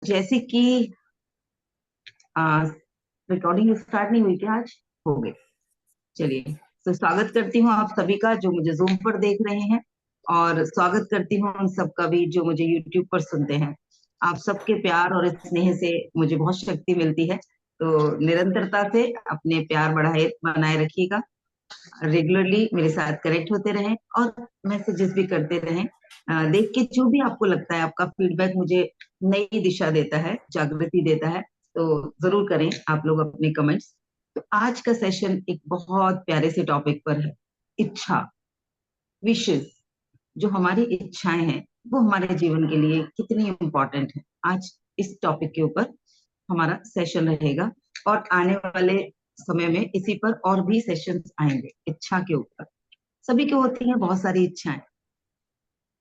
जैसे कि recording start नहीं हुई क्या आज? हो गई। चलिए, तो स्वागत करती हूँ आप सभी का जो मुझे जूम पर देख रहे हैं, और स्वागत करती हूँ उन सबका भी जो मुझे यूट्यूब पर सुनते हैं। आप सबके प्यार और स्नेह से मुझे बहुत शक्ति मिलती है। तो निरंतरता से अपने प्यार बढ़ाए बनाए रखिएगा। रेगुलरली मेरे साथ कनेक्ट होते रहें और मैसेजेस भी करते रहें। देख के जो भी आपको लगता है, आपका फीडबैक मुझे नई दिशा देता है, जागृति देता है। तो जरूर करें आप लोग अपने कमेंट्स। तो आज का सेशन एक बहुत प्यारे से टॉपिक पर है। इच्छा, विशेष। जो हमारी इच्छाएं हैं वो हमारे जीवन के लिए कितनी इम्पोर्टेंट है, आज इस टॉपिक के ऊपर हमारा सेशन रहेगा। और आने वाले समय में इसी पर और भी सेशंस आएंगे इच्छा के ऊपर। सभी की होती हैं बहुत सारी इच्छाएं।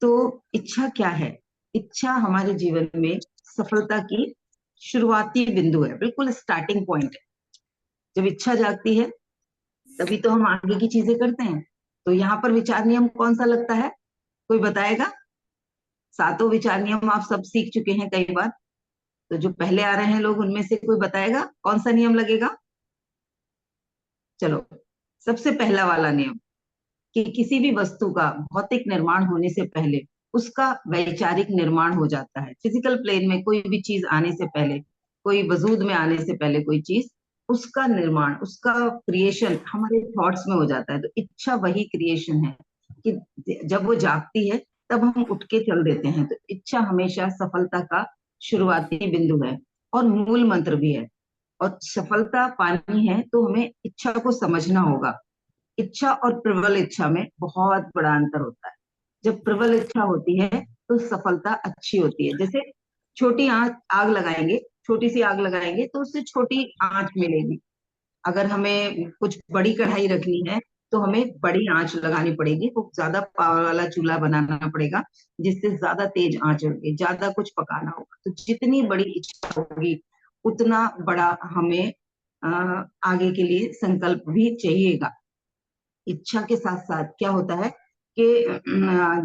तो इच्छा क्या है? इच्छा हमारे जीवन में सफलता की शुरुआती बिंदु है, बिल्कुल स्टार्टिंग पॉइंट है। जब इच्छा जागती है तभी तो हम आगे की चीजें करते हैं। तो यहाँ पर विचार नियम कौन सा लगता है? कोई बताएगा? सातों विचार नियम आप सब सीख चुके हैं कई बार। तो जो पहले आ रहे हैं लोग, उनमें से कोई बताएगा कौन सा नियम लगेगा? चलो, सबसे पहला वाला नियम कि किसी भी वस्तु का भौतिक निर्माण होने से पहले उसका वैचारिक निर्माण हो जाता है। फिजिकल प्लेन में कोई भी चीज आने से पहले, कोई वजूद में आने से पहले कोई चीज, उसका निर्माण, उसका क्रिएशन हमारे थॉट्स में हो जाता है। तो इच्छा वही क्रिएशन है कि जब वो जागती है तब हम उठ के चल देते हैं। तो इच्छा हमेशा सफलता का शुरुआती बिंदु है और मूल मंत्र भी है। और सफलता पानी है तो हमें इच्छा को समझना होगा। इच्छा और प्रबल इच्छा में बहुत बड़ा अंतर होता है। जब प्रबल इच्छा होती है तो सफलता अच्छी होती है। जैसे छोटी आग आग लगाएंगे, छोटी सी आग लगाएंगे तो उससे छोटी आंच मिलेगी। अगर हमें कुछ बड़ी कढ़ाई रखनी है तो हमें बड़ी आंच लगानी पड़ेगी, वो ज्यादा पावर वाला चूल्हा बनाना पड़ेगा जिससे ज्यादा तेज आंच होगी, ज्यादा कुछ पकाना होगा। तो जितनी बड़ी इच्छा होगी उतना बड़ा हमें आगे के लिए संकल्प भी चाहिएगा। इच्छा के साथ साथ क्या होता है कि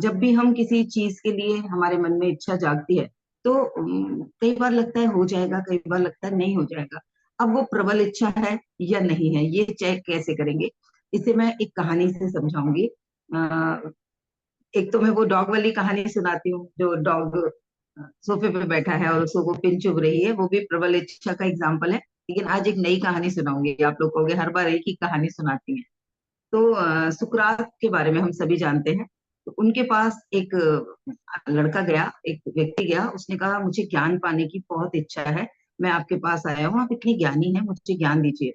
जब भी हम किसी चीज के लिए हमारे मन में इच्छा जागती है तो कई बार लगता है हो जाएगा, कई बार लगता है नहीं हो जाएगा। अब वो प्रबल इच्छा है या नहीं है, ये चेक कैसे करेंगे? इसे मैं एक कहानी से समझाऊंगी। एक तो मैं वो डॉग वाली कहानी सुनाती हूँ, जो डॉग सोफे पे बैठा है और उसको वो पिन चुभ रही है, वो भी प्रबल इच्छा का एग्जाम्पल है। लेकिन आज एक नई कहानी सुनाऊंगी। आप लोग कहोगे हर बार एक ही कहानी सुनाती है। तो सुकरात के बारे में हम सभी जानते हैं। तो उनके पास एक लड़का गया, एक व्यक्ति गया, उसने कहा मुझे ज्ञान पाने की बहुत इच्छा है, मैं आपके पास आया हूँ, आप इतनी ज्ञानी हैं, मुझे ज्ञान दीजिए।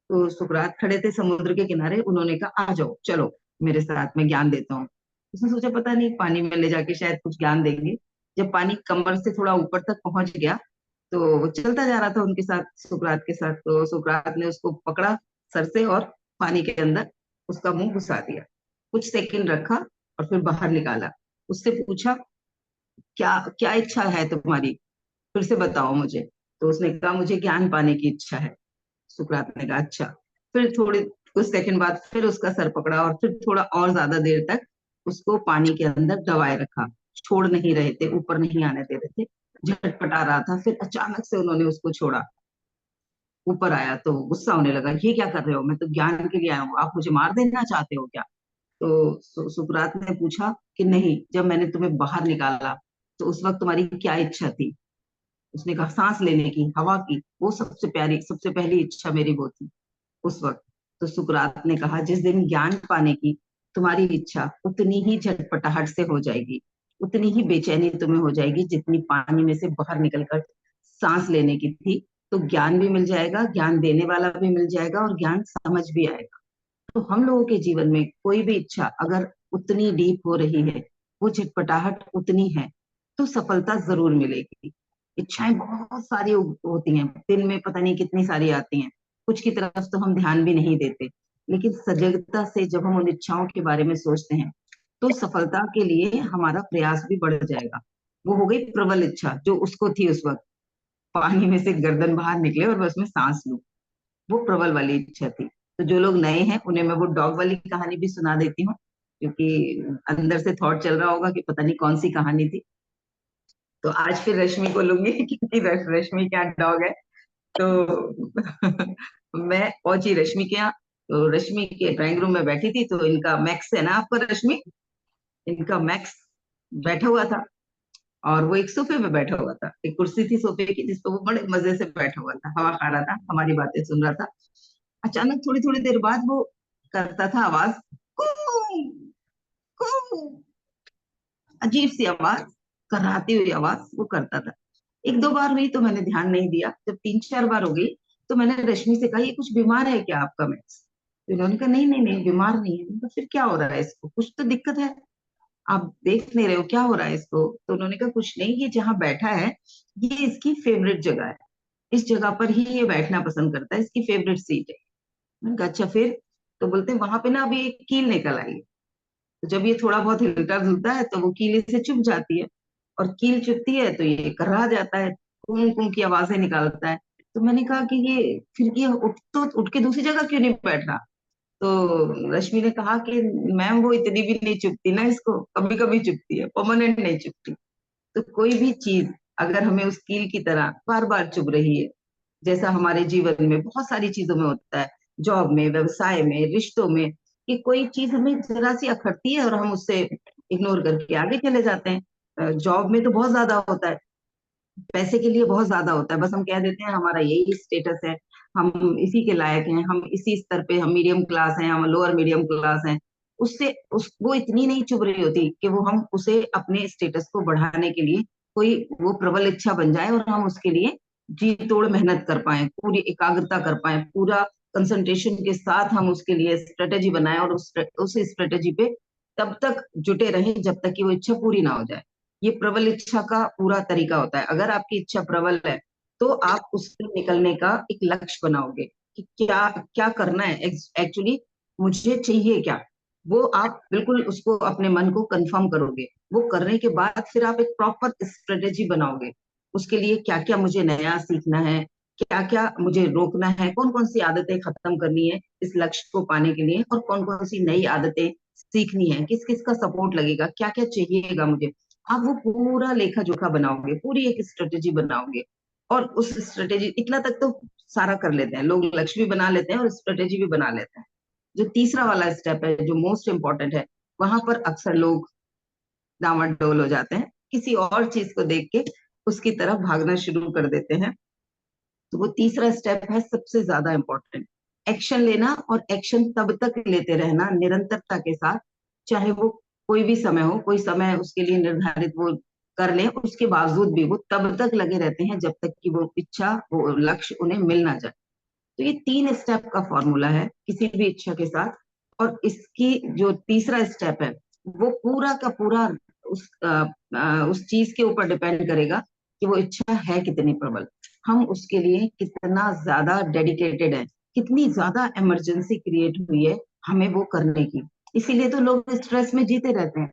तो सुकरात खड़े थे समुद्र के किनारे, उन्होंने कहा आ जाओ, चलो मेरे साथ, मैं ज्ञान देता हूँ। उसने सोचा पता नहीं पानी में ले जाके शायद कुछ ज्ञान देंगे। जब पानी कमर से थोड़ा ऊपर तक पहुंच गया तो वो चलता जा रहा था उनके साथ, सुकरात के साथ। तो सुकरात ने उसको पकड़ा सर से और पानी के अंदर उसका मुंह घुसा दिया। कुछ सेकंड रखा और फिर बाहर निकाला। उससे पूछा क्या क्या इच्छा है तुम्हारी, फिर से बताओ मुझे। तो उसने कहा मुझे ज्ञान पाने की इच्छा है। सुकरात ने कहा अच्छा। फिर थोड़ी कुछ सेकंड बाद फिर उसका सर पकड़ा और फिर थोड़ा और ज्यादा देर तक उसको पानी के अंदर दबाए रखा। छोड़ नहीं रहे थे, ऊपर नहीं आने दे रहे थे, झटपटा रहा था। फिर अचानक से उन्होंने उसको छोड़ा, ऊपर आया तो गुस्सा होने लगा, ये क्या कर रहे हो, मैं तो ज्ञान के लिए आया हूँ, आप मुझे मार देना चाहते हो क्या? तो सुकरात ने पूछा कि नहीं, जब मैंने तुम्हें बाहर निकाला तो उस वक्त तुम्हारी क्या इच्छा थी? उसने कहा सांस लेने की, हवा की, वो सबसे प्यारी, सबसे पहली इच्छा मेरी वो थी उस वक्त। तो सुकरात ने कहा जिस दिन ज्ञान पाने की तुम्हारी इच्छा उतनी ही झटपटाहट से हो जाएगी, उतनी ही बेचैनी तुम्हें हो जाएगी जितनी पानी में से बाहर निकलकर सांस लेने की थी। तो ज्ञान भी मिल जाएगा, ज्ञान देने वाला भी मिल जाएगा और ज्ञान समझ भी आएगा। तो हम लोगों के जीवन में कोई भी इच्छा अगर उतनी डीप हो रही है, वो झटपटाहट उतनी है, तो सफलता जरूर मिलेगी। इच्छाएं बहुत सारी होती हैं, दिन में पता नहीं कितनी सारी आती हैं, कुछ की तरफ तो हम ध्यान भी नहीं देते। लेकिन सजगता से जब हम उन इच्छाओं के बारे में सोचते हैं तो सफलता के लिए हमारा प्रयास भी बढ़ जाएगा। वो हो गई प्रबल इच्छा जो उसको थी उस वक्त, पानी में से गर्दन बाहर निकले और बस में सांस लूं, वो प्रबल वाली इच्छा थी। तो जो लोग नए हैं उन्हें मैं वो डॉग वाली कहानी भी सुना देती हूँ, क्योंकि अंदर से थॉट चल रहा होगा कि पता नहीं कौन सी कहानी थी। तो आज फिर रश्मि को लूंगी क्योंकि रश्मि क्या डॉग है। तो मैं पहुंची रश्मि के यहाँ। तो रश्मि के ड्राइंग रूम में बैठी थी, तो इनका मैक्स है ना आपका रश्मि, इनका मैक्स बैठा हुआ था। और वो एक सोफे पे बैठा हुआ था, एक कुर्सी थी सोफे की जिस पर वो बड़े मजे से बैठा हुआ था, हवा खा रहा था, हमारी बातें सुन रहा था। अचानक थोड़ी थोड़ी देर बाद वो करता था आवाज, कू कू, अजीब सी आवाज, कराती हुई आवाज वो करता था। एक दो बार हुई तो मैंने ध्यान नहीं दिया, जब तीन चार बार हो गई तो मैंने रश्मि से कहा, ये कुछ बीमार है क्या आपका मैक्स? तो इन्होंने कहा, नहीं नहीं नहीं, बीमार नहीं है। तो फिर क्या हो रहा है इसको, कुछ तो दिक्कत है, आप देख नहीं रहे हो क्या हो रहा है इसको? तो उन्होंने कहा, कुछ नहीं, ये जहाँ बैठा है ये इसकी फेवरेट जगह है, इस जगह पर ही ये बैठना पसंद करता है, इसकी फेवरेट सीट है। मैंने कहा, अच्छा फिर? तो बोलते हैं, वहां पे ना अभी एक कील निकल आई है, तो जब ये थोड़ा बहुत हिलता जुलता है तो वो कील इसे चुभ जाती है, और कील चुभती है तो ये कर्रा जाता है, कूं कूं की आवाजें निकालता है। तो मैंने कहा कि ये फिर ये उठ के दूसरी जगह क्यों नहीं बैठ रहा? तो रश्मि ने कहा कि मैम वो इतनी भी नहीं चुभती ना, इसको कभी कभी चुभती है, परमानेंट नहीं चुभती। तो कोई भी चीज अगर हमें उस कील की तरह बार बार चुभ रही है, जैसा हमारे जीवन में बहुत सारी चीजों में होता है, जॉब में, व्यवसाय में, रिश्तों में, कि कोई चीज हमें जरा सी अखरती है और हम उससे इग्नोर करके आगे चले जाते हैं। जॉब में तो बहुत ज्यादा होता है, पैसे के लिए बहुत ज्यादा होता है, बस हम कह देते हैं हमारा यही स्टेटस है, हम इसी के लायक हैं, हम इसी स्तर पे, हम मीडियम क्लास हैं, हम लोअर मीडियम क्लास हैं। उससे उस वो इतनी नहीं चुभ रही होती कि वो हम उसे अपने स्टेटस को बढ़ाने के लिए कोई वो प्रबल इच्छा बन जाए और हम उसके लिए जी तोड़ मेहनत कर पाए, पूरी एकाग्रता कर पाए, पूरा कंसंट्रेशन के साथ हम उसके लिए स्ट्रेटेजी बनाए और उस स्ट्रेटेजी पे तब तक जुटे रहें जब तक कि वो इच्छा पूरी ना हो जाए। ये प्रबल इच्छा का पूरा तरीका होता है। अगर आपकी इच्छा प्रबल है तो आप उससे निकलने का एक लक्ष्य बनाओगे कि क्या क्या करना है, एक्चुअली मुझे चाहिए क्या, वो आप बिल्कुल उसको अपने मन को कंफर्म करोगे। वो करने के बाद फिर आप एक प्रॉपर स्ट्रेटेजी बनाओगे, उसके लिए क्या क्या मुझे नया सीखना है, क्या क्या मुझे रोकना है, कौन कौन सी आदतें खत्म करनी है इस लक्ष्य को पाने के लिए, और कौन कौन सी नई आदतें सीखनी है, किस किस का सपोर्ट लगेगा, क्या क्या चाहिएगा मुझे। आप वो पूरा लेखा जोखा बनाओगे, पूरी एक स्ट्रेटेजी बनाओगे। और उस स्ट्रेटेजी, इतना तक तो सारा कर लेते हैं लोग, लक्ष्य भी बना लेते हैं और स्ट्रेटेजी भी बना लेते हैं। जो तीसरा वाला स्टेप है, जो मोस्ट इंपॉर्टेंट है, वहां पर अक्सर लोग डामाडोल हो जाते हैं, किसी और चीज को देख के उसकी तरफ भागना शुरू कर देते हैं। तो वो तीसरा स्टेप है सबसे ज्यादा इंपॉर्टेंट, एक्शन लेना, और एक्शन तब तक लेते रहना निरंतरता के साथ, चाहे वो कोई भी समय हो, कोई समय उसके लिए निर्धारित वो कर लें, उसके बावजूद भी वो तब तक लगे रहते हैं जब तक कि वो इच्छा, वो लक्ष्य उन्हें मिल ना जाए। तो ये तीन स्टेप का फॉर्मूला है किसी भी इच्छा के साथ। और इसकी जो तीसरा स्टेप है वो पूरा का पूरा उस चीज के ऊपर डिपेंड करेगा कि वो इच्छा है कितनी प्रबल, हम उसके लिए कितना ज्यादा डेडिकेटेड है, कितनी ज्यादा इमरजेंसी क्रिएट हुई है हमें वो करने की। इसीलिए तो लोग स्ट्रेस में जीते रहते हैं,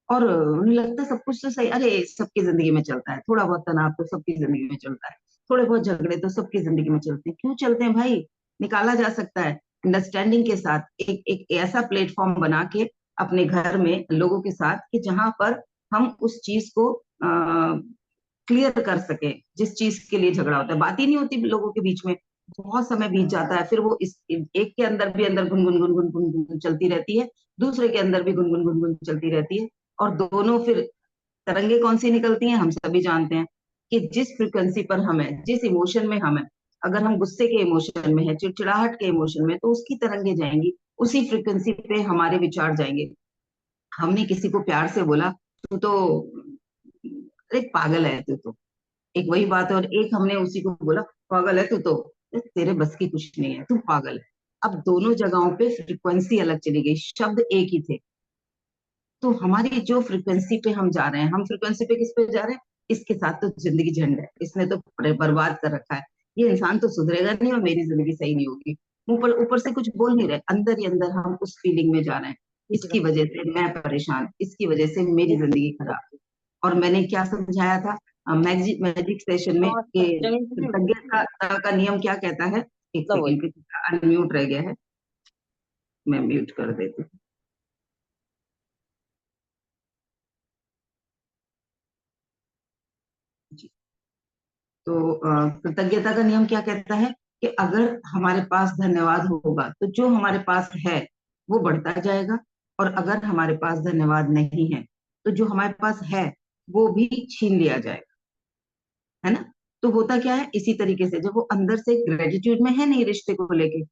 और उन्हें लगता है सब कुछ तो सही, अरे सबकी जिंदगी में चलता है, थोड़ा बहुत तनाव तो सबकी जिंदगी में चलता है, थोड़े बहुत झगड़े तो सबकी जिंदगी में चलते हैं। क्यों चलते हैं भाई? निकाला जा सकता है अंडरस्टैंडिंग के साथ, एक एक ऐसा प्लेटफॉर्म बना के अपने घर में लोगों के साथ, कि जहां पर हम उस चीज को क्लियर कर सके, जिस चीज के लिए झगड़ा होता है। बात ही नहीं होती लोगों के बीच में, बहुत समय बीत जाता है, फिर वो इस एक के अंदर भी अंदर गुनगुन गुनगुन गुनगुन चलती रहती है, दूसरे के अंदर भी गुनगुन गुनगुन चलती रहती है, और दोनों फिर तरंगे कौन सी निकलती हैं हम सभी जानते हैं, कि जिस फ्रिक्वेंसी पर हम है, जिस इमोशन में हम है, अगर हम गुस्से के इमोशन में है, चिड़चिड़ाहट के इमोशन में, तो उसकी तरंगे जाएंगी, उसी फ्रिक्वेंसी पे हमारे विचार जाएंगे। हमने किसी को प्यार से बोला, तू तो अरे पागल है तू तो, एक वही बात है, और एक हमने उसी को बोला, पागल है तू तो, तेरे बस की कुछ नहीं है, तू पागल है। अब दोनों जगहों पे फ्रिक्वेंसी अलग चली गई, शब्द एक ही थे। तो हमारी जो फ्रिक्वेंसी पे हम जा रहे हैं, हम फ्रिक्वेंसी पे किस पे जा रहे हैं, इसके साथ तो जिंदगी झंड है, इसने तो बर्बाद कर रखा है, ये इंसान तो सुधरेगा नहीं और मेरी जिंदगी सही नहीं होगी। ऊपर ऊपर से कुछ बोल नहीं रहे, अंदर ही अंदर हम उस फीलिंग में जा रहे हैं, इसकी वजह से मैं परेशान, इसकी वजह से मेरी जिंदगी खराब। और मैंने क्या समझाया था मैजिक मैजिक सेशन में, कि कृतज्ञता का नियम क्या कहता है? एक सेकंड, अनम्यूट रह गया है, मैं म्यूट कर देती हूँ। तो कृतज्ञता का नियम क्या कहता है कि अगर हमारे पास धन्यवाद होगा तो जो हमारे पास है वो बढ़ता जाएगा, और अगर हमारे पास धन्यवाद नहीं है तो जो हमारे पास है वो भी छीन लिया जाएगा, है ना। तो होता क्या है, इसी तरीके से जब वो अंदर से ग्रेटिट्यूड में है नहीं रिश्ते को लेके,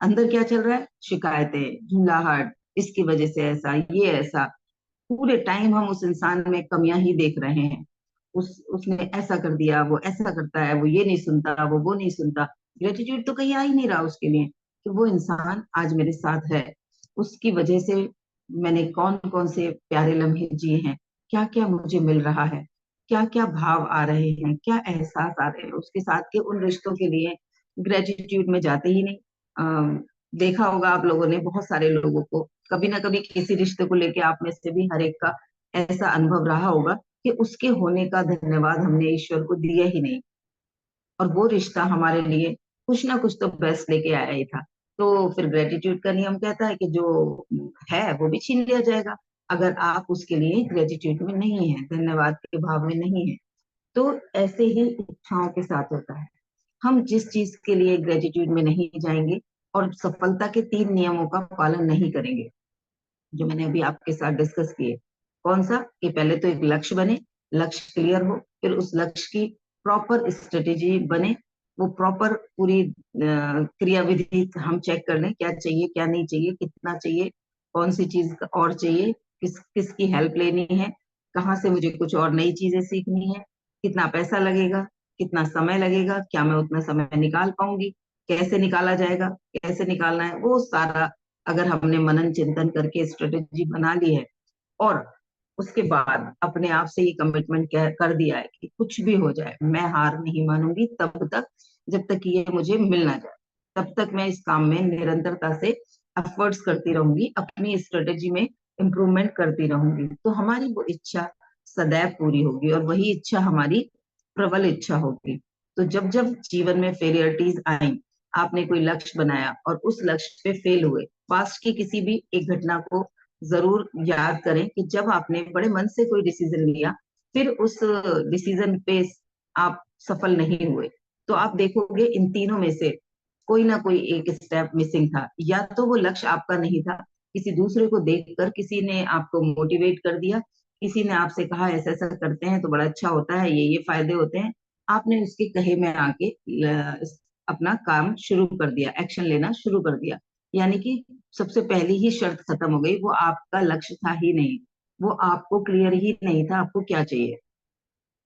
अंदर क्या चल रहा है, शिकायतें, झुंझलाहट, इसकी वजह से ऐसा, ये ऐसा, पूरे टाइम हम उस इंसान में कमियां ही देख रहे हैं। उसने ऐसा कर दिया, वो ऐसा करता है, वो ये नहीं सुनता, वो नहीं सुनता। ग्रेटिट्यूड तो कहीं आ ही नहीं रहा उसके लिए कि वो इंसान आज मेरे साथ है, उसकी वजह से मैंने कौन कौन से प्यारे लम्हे जिए हैं, क्या क्या मुझे मिल रहा है, क्या क्या भाव आ रहे हैं, क्या एहसास आ रहे हैं उसके साथ के उन रिश्तों के लिए। ग्रेटिट्यूड में जाते ही नहीं। देखा होगा आप लोगों ने बहुत सारे लोगों को, कभी ना कभी किसी रिश्ते को लेके आप में से भी हर एक का ऐसा अनुभव रहा होगा कि उसके होने का धन्यवाद हमने ईश्वर को दिया ही नहीं, और वो रिश्ता हमारे लिए कुछ ना कुछ तो बेस्ट लेके आया ही था। तो फिर ग्रेटिट्यूड का नियम कहता है कि जो है वो भी छीन लिया जाएगा, अगर आप उसके लिए ग्रेटिट्यूड में नहीं है, धन्यवाद के भाव में नहीं है। तो ऐसे ही इच्छाओं के साथ होता है। हम जिस चीज के लिए ग्रेटिट्यूड में नहीं जाएंगे और सफलता के 3 नियमों का पालन नहीं करेंगे, जो मैंने अभी आपके साथ डिस्कस किए। कौन सा, कि पहले तो एक लक्ष्य बने, लक्ष्य क्लियर हो, फिर उस लक्ष्य की प्रॉपर स्ट्रेटेजी बने, वो प्रॉपर पूरी क्रियाविधि हम चेक कर लें, क्या चाहिए क्या नहीं चाहिए, कितना चाहिए, कौन सी चीज और चाहिए, किसकी हेल्प लेनी है, कहाँ से मुझे कुछ और नई चीजें सीखनी है, कितना पैसा लगेगा, कितना समय लगेगा, क्या मैं उतना समय निकाल पाऊंगी, कैसे निकाला जाएगा, कैसे निकालना है, वो सारा अगर हमने मनन चिंतन करके स्ट्रेटेजी बना ली है, और उसके बाद अपने आप से ये कमिटमेंट कर दिया है कि कुछ भी हो जाए मैं हार नहीं मानूंगी तब तक, जब तक कि ये मुझे मिल ना जाए, तब तक मैं इस काम में निरंतरता से एफर्ट्स करती रहूंगी, अपनी स्ट्रेटेजी में इम्प्रूवमेंट करती रहूंगी, तो हमारी वो इच्छा सदैव पूरी होगी, और वही इच्छा हमारी प्रबल इच्छा होगी। तो जब जब जीवन में फेलियरिटीज आई, आपने कोई लक्ष्य बनाया और उस लक्ष्य पे फेल हुए, पास्ट की किसी भी एक घटना को जरूर याद करें कि जब आपने बड़े मन से कोई डिसीजन लिया, फिर उस डिसीजन पे आप सफल नहीं हुए, तो आप देखोगे इन तीनों में से कोई ना कोई एक स्टेप मिसिंग था, या तो वो लक्ष्य आपका नहीं था, किसी दूसरे को देखकर किसी ने आपको मोटिवेट कर दिया, किसी ने आपसे कहा ऐसा ऐसा करते हैं तो बड़ा अच्छा होता है, ये फायदे होते हैं, आपने उसके कहे में आके अपना काम शुरू कर दिया, एक्शन लेना शुरू कर दिया, यानी कि सबसे पहली ही शर्त खत्म हो गई, वो आपका लक्ष्य था ही नहीं, वो आपको क्लियर ही नहीं था आपको क्या चाहिए,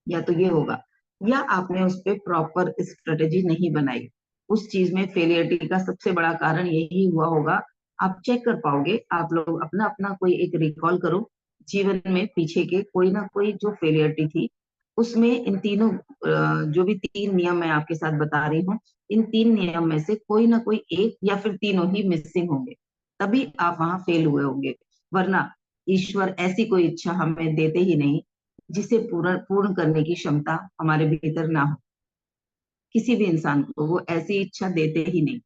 या तो ये होगा, या आपने उस पर प्रॉपर स्ट्रेटेजी नहीं बनाई। उस चीज में फेलियरिटी का सबसे बड़ा कारण यही हुआ होगा। आप चेक कर पाओगे, आप लोग अपना अपना कोई एक रिकॉल करो जीवन में पीछे के कोई ना कोई जो फेलियरिटी थी, उसमें इन तीनों जो भी 3 नियम मैं आपके साथ बता रही हूँ, इन 3 नियम में से कोई ना कोई एक या फिर तीनों ही मिसिंग होंगे, तभी आप वहां फेल हुए होंगे। वरना ईश्वर ऐसी कोई इच्छा हमें देते ही नहीं जिसे पूर्ण पूर्ण करने की क्षमता हमारे भीतर ना हो। किसी भी इंसान को वो ऐसी इच्छा देते ही नहीं।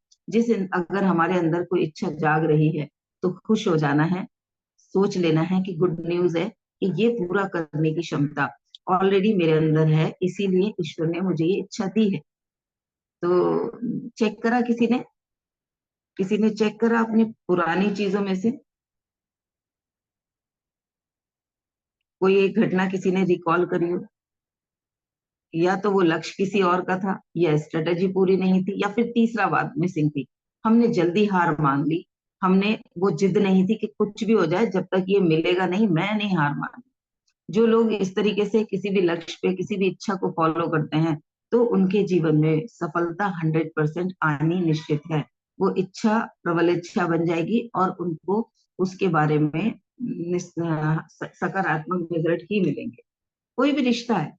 अगर हमारे अंदर कोई इच्छा जाग रही है तो खुश हो जाना है, सोच लेना है कि गुड न्यूज है कि ये पूरा करने की क्षमता ऑलरेडी मेरे अंदर है, इसीलिए ईश्वर ने मुझे ये इच्छा दी है। तो चेक करा किसी ने चेक करा अपनी पुरानी चीजों में से कोई एक घटना किसी ने रिकॉल करी हो, या तो वो लक्ष्य किसी और का था, या स्ट्रेटेजी पूरी नहीं थी, या फिर तीसरा बात मिसिंग थी, हमने जल्दी हार मान ली, हमने वो जिद नहीं थी कि कुछ भी हो जाए जब तक ये मिलेगा नहीं मैं नहीं हार मान। जो लोग इस तरीके से किसी भी लक्ष्य पे किसी भी इच्छा को फॉलो करते हैं, तो उनके जीवन में सफलता 100% आनी निश्चित है। वो इच्छा प्रबल इच्छा बन जाएगी और उनको उसके बारे में सकारात्मक रिजल्ट ही मिलेंगे। कोई भी रिश्ता है,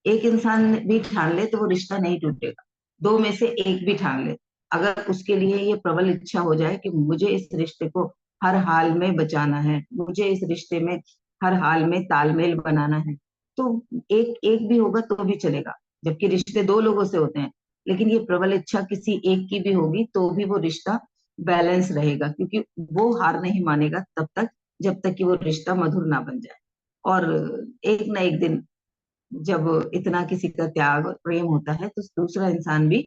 एक इंसान भी ठान ले तो वो रिश्ता नहीं टूटेगा, दो में से एक भी ठान ले, अगर उसके लिए ये प्रबल इच्छा हो जाए कि मुझे इस रिश्ते को हर हाल में बचाना है, मुझे इस रिश्ते में हर हाल में तालमेल बनाना है, तो एक एक भी होगा तो भी चलेगा, जबकि रिश्ते दो लोगों से होते हैं, लेकिन ये प्रबल इच्छा किसी एक की भी होगी तो भी वो रिश्ता बैलेंस रहेगा, क्योंकि वो हार नहीं मानेगा तब तक जब तक कि वो रिश्ता मधुर ना बन जाए। और एक ना एक दिन जब इतना किसी का त्याग और प्रेम होता है तो दूसरा इंसान भी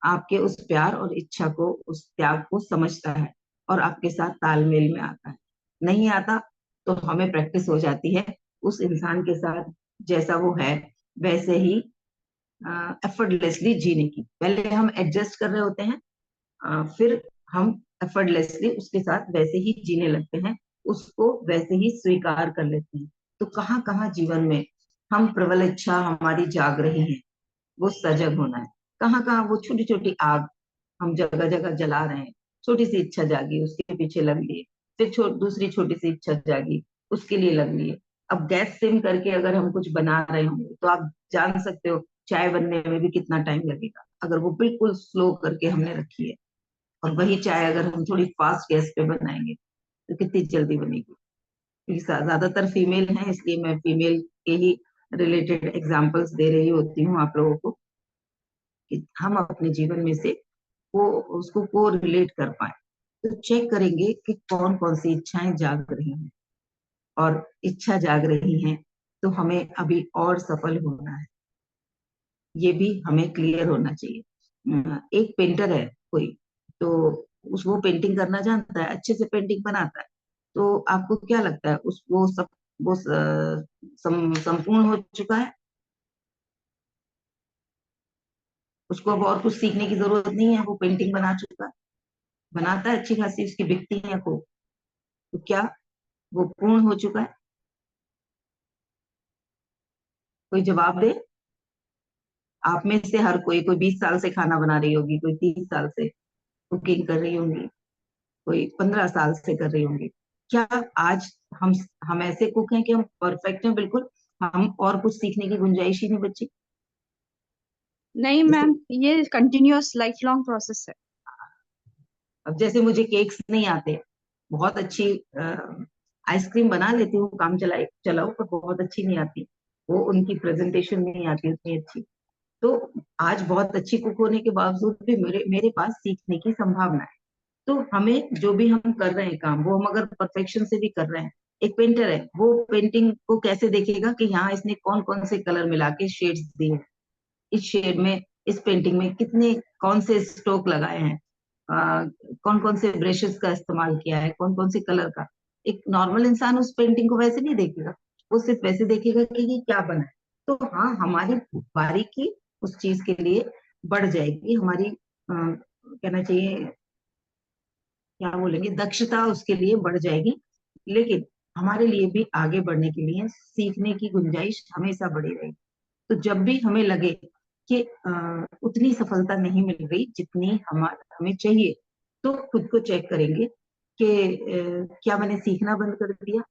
आपके उस प्यार और इच्छा को, उस त्याग को समझता है और आपके साथ तालमेल में आता है। नहीं आता तो हमें प्रैक्टिस हो जाती है उस इंसान के साथ जैसा वो है वैसे ही एफर्टलेसली जीने की। पहले हम एडजस्ट कर रहे होते हैं, फिर हम एफर्टलेसली उसके साथ वैसे ही जीने लगते हैं, उसको वैसे ही स्वीकार कर लेते हैं। तो कहाँ कहाँ जीवन में हम प्रबल इच्छा हमारी जाग रही है, वो सजग होना है। कहाँ कहाँ वो छोटी छोटी आग हम जगह जगह जला रहे हैं। छोटी सी इच्छा जागी, उसके पीछे लग लिए। फिर दूसरी छोटी सी इच्छा जागी, उसके लिए लग लिए। अब गैस सिम करके अगर हम कुछ बना रहे होंगे तो आप जान सकते हो चाय बनने में भी कितना टाइम लगेगा, अगर वो बिल्कुल स्लो करके हमने रखी है। और वही चाय अगर हम थोड़ी फास्ट गैस पे बनाएंगे तो कितनी जल्दी बनेगी। क्योंकि ज्यादातर फीमेल हैं, इसलिए मैं फीमेल के ही रिलेटेड एग्जांपल्स दे रही होती हूँ आप लोगों को, कि हम अपने जीवन में से वो उसको को रिलेट कर पाए। तो चेक करेंगे कि कौन कौन सी इच्छाएं जाग रही हैं, और इच्छा जाग रही हैं तो हमें अभी और सफल होना है, ये भी हमें क्लियर होना चाहिए। एक पेंटर है कोई, तो उस वो पेंटिंग करना जानता है, अच्छे से पेंटिंग बनाता है। तो आपको क्या लगता है उस वो सब वो संपूर्ण हो चुका है? उसको अब और कुछ सीखने की जरूरत नहीं है, वो पेंटिंग बना चुका है, बनाता है अच्छी खासी, उसकी बिकती है को। तो क्या वो पूर्ण हो चुका है? कोई जवाब दे। आप में से हर कोई 20 साल से खाना बना रही होगी, कोई 30 साल से कुकिंग कर रही होंगी, कोई 15 साल से कर रही होंगी। क्या आज हम हम ऐसे कुक हैं कि हम परफेक्ट हैं बिल्कुल? हम और कुछ सीखने की गुंजाइश ही नहीं बची। नहीं जैसे मैम, ये कंटिन्यूअस लाइफ लॉन्ग प्रोसेस है। अब जैसे मुझे केक्स नहीं आते, बहुत अच्छी आइसक्रीम बना लेती हूँ काम चलाए चलाओ, पर बहुत अच्छी नहीं आती, वो उनकी प्रेजेंटेशन नहीं आती उतनी अच्छी। तो आज बहुत अच्छी कुक होने के बावजूद भी मेरे मेरे पास सीखने की संभावना है। तो हमें जो भी हम कर रहे हैं काम, वो हम अगर परफेक्शन से भी कर रहे हैं, एक पेंटर है वो पेंटिंग को कैसे देखेगा कि यहाँ इसने कौन कौन से कलर मिला के शेड्स दिए, इस शेड में, इस पेंटिंग में कितने कौन से स्ट्रोक लगाए हैं, कौन कौन से ब्रशेस का इस्तेमाल किया है, कौन कौन से कलर का। एक नॉर्मल इंसान उस पेंटिंग को वैसे नहीं देखेगा, वो सिर्फ वैसे देखेगा कि ये क्या बना है। तो हाँ, हमारी बारीकी उस चीज के लिए बढ़ जाएगी, हमारी कहना चाहिए, क्या बोलेंगे, दक्षता उसके लिए बढ़ जाएगी। लेकिन हमारे लिए भी आगे बढ़ने के लिए सीखने की गुंजाइश हमेशा बड़ी रहेगी। तो जब भी हमें लगे कि उतनी सफलता नहीं मिल रही जितनी हमें चाहिए, तो खुद को चेक करेंगे कि क्या मैंने सीखना बंद कर दिया,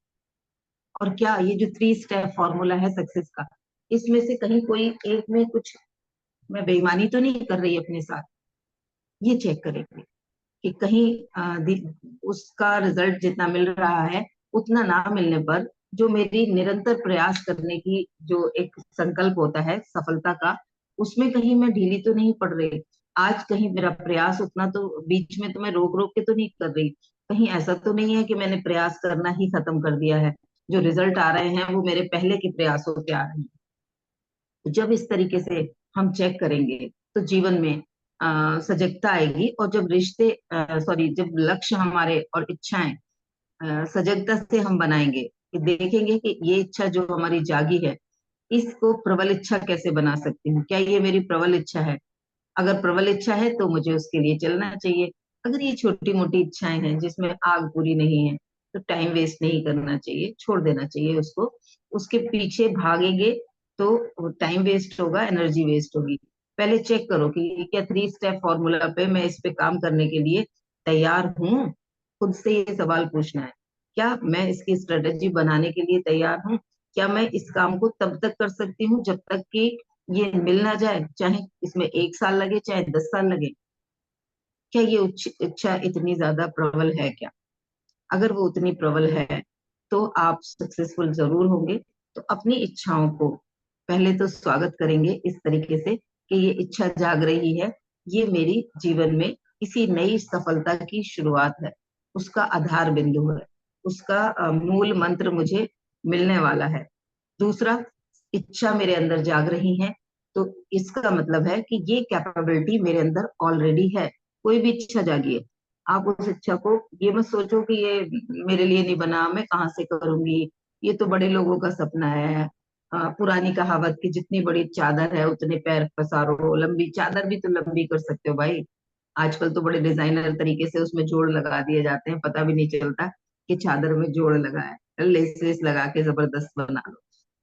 और क्या ये जो 3 स्टेप फॉर्मूला है सक्सेस का, इसमें से कहीं कोई एक में कुछ मैं बेईमानी तो नहीं कर रही अपने साथ। ये चेक करेंगे कि कहीं उसका रिजल्ट जितना मिल रहा है उतना ना मिलने पर जो मेरी निरंतर प्रयास करने की जो एक संकल्प होता है सफलता का, उसमें कहीं मैं ढीली तो नहीं पड़ रही। आज कहीं मेरा प्रयास उतना तो बीच में तो मैं रोक रोक के तो नहीं कर रही, कहीं ऐसा तो नहीं है कि मैंने प्रयास करना ही खत्म कर दिया है, जो रिजल्ट आ रहे हैं वो मेरे पहले के प्रयासों के आ रहे हैं। तो जब इस तरीके से हम चेक करेंगे तो जीवन में सजगता आएगी, और जब रिश्ते सॉरी जब लक्ष्य हमारे और इच्छाएं सजगता से हम बनाएंगे, कि देखेंगे कि ये इच्छा जो हमारी जागी है, इसको प्रबल इच्छा कैसे बना सकती हूँ, क्या ये मेरी प्रबल इच्छा है? अगर प्रबल इच्छा है तो मुझे उसके लिए चलना चाहिए। अगर ये छोटी मोटी इच्छाएं हैं जिसमें आग पूरी नहीं है, तो टाइम वेस्ट नहीं करना चाहिए, छोड़ देना चाहिए उसको। उसके पीछे भागेंगे तो टाइम वेस्ट होगा, एनर्जी वेस्ट होगी। पहले चेक करो कि क्या 3 स्टेप फॉर्मूला पे मैं इस पे काम करने के लिए तैयार हूँ। खुद से ये सवाल पूछना है, क्या मैं इसकी स्ट्रेटेजी बनाने के लिए तैयार हूँ? क्या मैं इस काम को तब तक कर सकती हूँ जब तक कि ये मिल ना जाए, चाहे इसमें 1 साल लगे चाहे 10 साल लगे? क्या ये इच्छा इतनी ज्यादा प्रबल है क्या? अगर वो उतनी प्रबल है तो आप सक्सेसफुल जरूर होंगे। तो अपनी इच्छाओं को पहले तो स्वागत करेंगे इस तरीके से कि ये इच्छा जाग रही है, ये मेरी जीवन में किसी नई सफलता की शुरुआत है, उसका आधार बिंदु है, उसका मूल मंत्र मुझे मिलने वाला है। दूसरा, इच्छा मेरे अंदर जाग रही है, तो इसका मतलब है कि ये कैपेबिलिटी मेरे अंदर ऑलरेडी है। कोई भी इच्छा जागी है, आप उस इच्छा को, ये मत सोचो कि ये मेरे लिए नहीं बना, मैं कहाँ से करूंगी, ये तो बड़े लोगों का सपना है। पुरानी कहावत की जितनी बड़ी चादर है उतने पैर पसारो, लंबी चादर भी तो लंबी कर सकते हो भाई। आजकल तो बड़े डिजाइनर तरीके से उसमें जोड़ लगा दिए जाते हैं, पता भी नहीं चलता कि चादर में जोड़ लगा है, लेस वेस लगा के जबरदस्त बना लो।